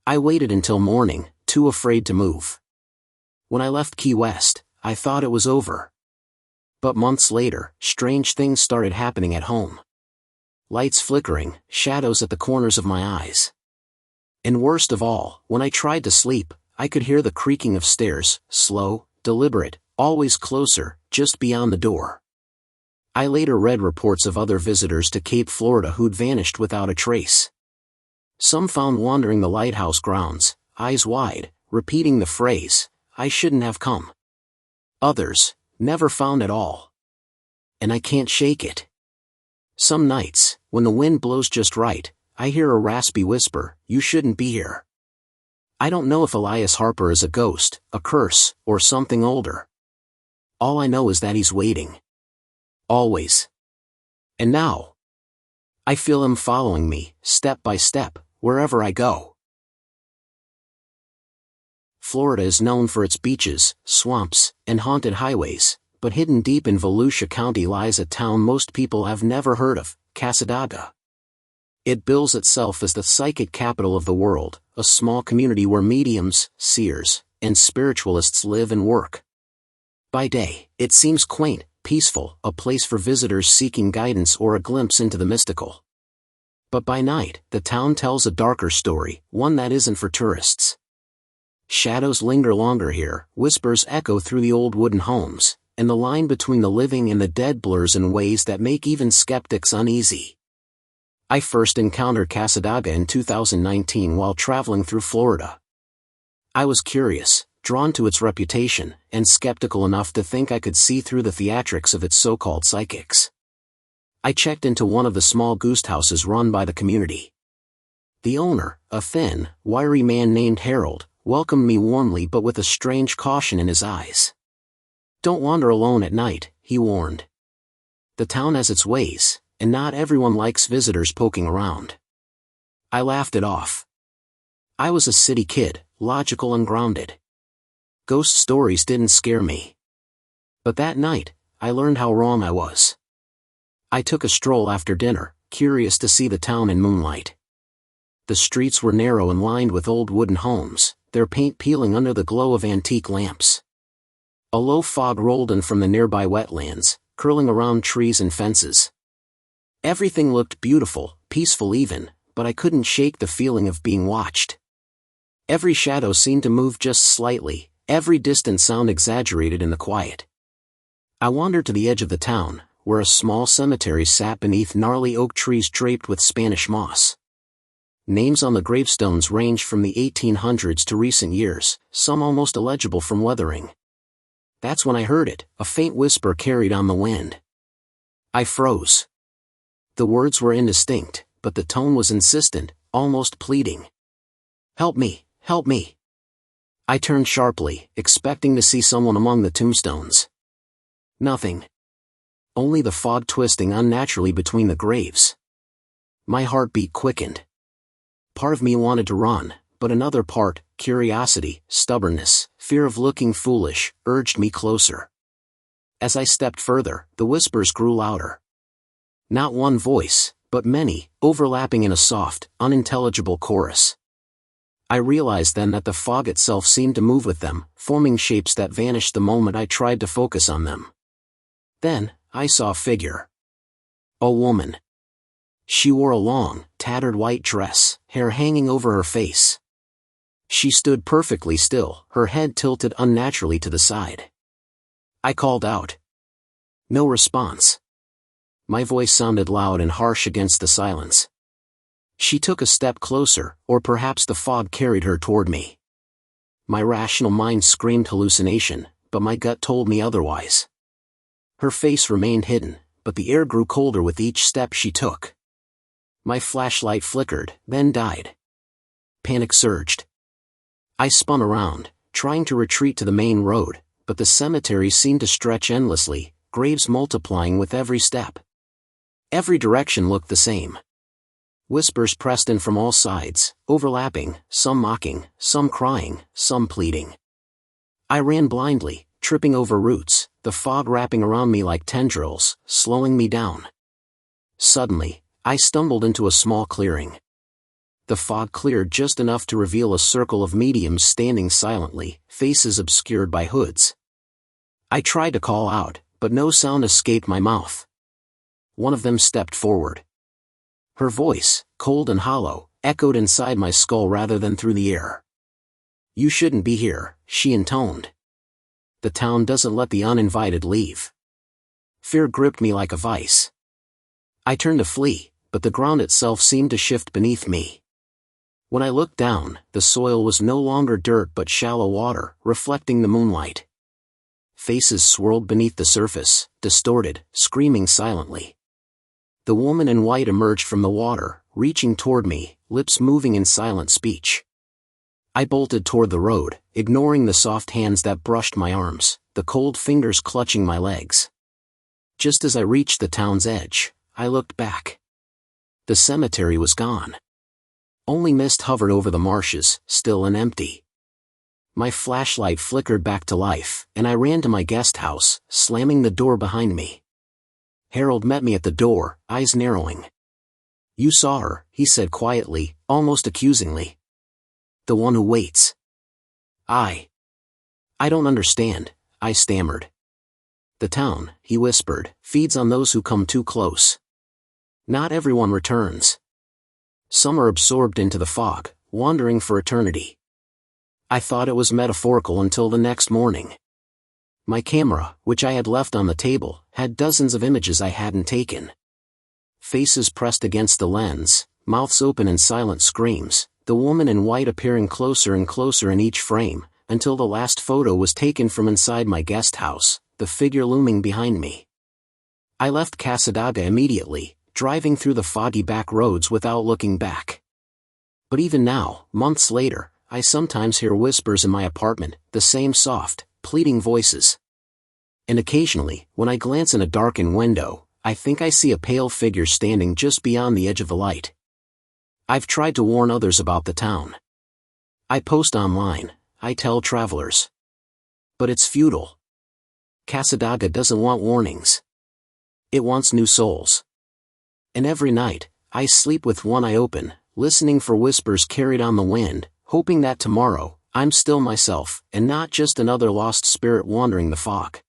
I waited until morning, too afraid to move. When I left Key West, I thought it was over. But months later, strange things started happening at home. Lights flickering, shadows at the corners of my eyes. And worst of all, when I tried to sleep, I could hear the creaking of stairs, slow, deliberate, always closer, just beyond the door. I later read reports of other visitors to Cape Florida who'd vanished without a trace. Some found wandering the lighthouse grounds, eyes wide, repeating the phrase, "I shouldn't have come." Others, never found at all. And I can't shake it. Some nights, when the wind blows just right, I hear a raspy whisper, "You shouldn't be here." I don't know if Elias Harper is a ghost, a curse, or something older. All I know is that he's waiting. Always. And now, I feel him following me, step by step, wherever I go. Florida is known for its beaches, swamps, and haunted highways, but hidden deep in Volusia County lies a town most people have never heard of, Cassadaga. It bills itself as the psychic capital of the world, a small community where mediums, seers, and spiritualists live and work. By day, it seems quaint, peaceful, a place for visitors seeking guidance or a glimpse into the mystical. But by night, the town tells a darker story, one that isn't for tourists. Shadows linger longer here, whispers echo through the old wooden homes, and the line between the living and the dead blurs in ways that make even skeptics uneasy. I first encountered Cassadaga in 2019 while traveling through Florida. I was curious, drawn to its reputation, and skeptical enough to think I could see through the theatrics of its so-called psychics. I checked into one of the small ghost houses run by the community. The owner, a thin, wiry man named Harold, welcomed me warmly but with a strange caution in his eyes. "Don't wander alone at night," he warned. "The town has its ways, and not everyone likes visitors poking around." I laughed it off. I was a city kid, logical and grounded. Ghost stories didn't scare me. But that night, I learned how wrong I was. I took a stroll after dinner, curious to see the town in moonlight. The streets were narrow and lined with old wooden homes, their paint peeling under the glow of antique lamps. A low fog rolled in from the nearby wetlands, curling around trees and fences. Everything looked beautiful, peaceful even, but I couldn't shake the feeling of being watched. Every shadow seemed to move just slightly, every distant sound exaggerated in the quiet. I wandered to the edge of the town, where a small cemetery sat beneath gnarly oak trees draped with Spanish moss. Names on the gravestones ranged from the 1800s to recent years, some almost illegible from weathering. That's when I heard it, a faint whisper carried on the wind. I froze. The words were indistinct, but the tone was insistent, almost pleading. "Help me, help me." I turned sharply, expecting to see someone among the tombstones. Nothing. Only the fog twisting unnaturally between the graves. My heartbeat quickened. Part of me wanted to run, but another part, curiosity, stubbornness, fear of looking foolish, urged me closer. As I stepped further, the whispers grew louder. Not one voice, but many, overlapping in a soft, unintelligible chorus. I realized then that the fog itself seemed to move with them, forming shapes that vanished the moment I tried to focus on them. Then, I saw a figure. A woman. She wore a long, tattered white dress, hair hanging over her face. She stood perfectly still, her head tilted unnaturally to the side. I called out. No response. My voice sounded loud and harsh against the silence. She took a step closer, or perhaps the fog carried her toward me. My rational mind screamed hallucination, but my gut told me otherwise. Her face remained hidden, but the air grew colder with each step she took. My flashlight flickered, then died. Panic surged. I spun around, trying to retreat to the main road, but the cemetery seemed to stretch endlessly, graves multiplying with every step. Every direction looked the same. Whispers pressed in from all sides, overlapping, some mocking, some crying, some pleading. I ran blindly, tripping over roots, the fog wrapping around me like tendrils, slowing me down. Suddenly, I stumbled into a small clearing. The fog cleared just enough to reveal a circle of mediums standing silently, faces obscured by hoods. I tried to call out, but no sound escaped my mouth. One of them stepped forward. Her voice, cold and hollow, echoed inside my skull rather than through the air. "You shouldn't be here," she intoned. "The town doesn't let the uninvited leave." Fear gripped me like a vice. I turned to flee, but the ground itself seemed to shift beneath me. When I looked down, the soil was no longer dirt but shallow water, reflecting the moonlight. Faces swirled beneath the surface, distorted, screaming silently. The woman in white emerged from the water, reaching toward me, lips moving in silent speech. I bolted toward the road, ignoring the soft hands that brushed my arms, the cold fingers clutching my legs. Just as I reached the town's edge, I looked back. The cemetery was gone. Only mist hovered over the marshes, still and empty. My flashlight flickered back to life, and I ran to my guest house, slamming the door behind me. Harold met me at the door, eyes narrowing. "You saw her," he said quietly, almost accusingly. "The one who waits." I don't understand," I stammered. "The town," he whispered, "feeds on those who come too close. Not everyone returns. Some are absorbed into the fog, wandering for eternity." I thought it was metaphorical until the next morning. My camera, which I had left on the table, had dozens of images I hadn't taken. Faces pressed against the lens, mouths open in silent screams, the woman in white appearing closer and closer in each frame, until the last photo was taken from inside my guest house, the figure looming behind me. I left Casadaga immediately, driving through the foggy back roads without looking back. But even now, months later, I sometimes hear whispers in my apartment, the same soft, pleading voices. And occasionally, when I glance in a darkened window, I think I see a pale figure standing just beyond the edge of the light. I've tried to warn others about the town. I post online, I tell travelers. But it's futile. Casadaga doesn't want warnings. It wants new souls. And every night, I sleep with one eye open, listening for whispers carried on the wind, hoping that tomorrow, I'm still myself, and not just another lost spirit wandering the fog.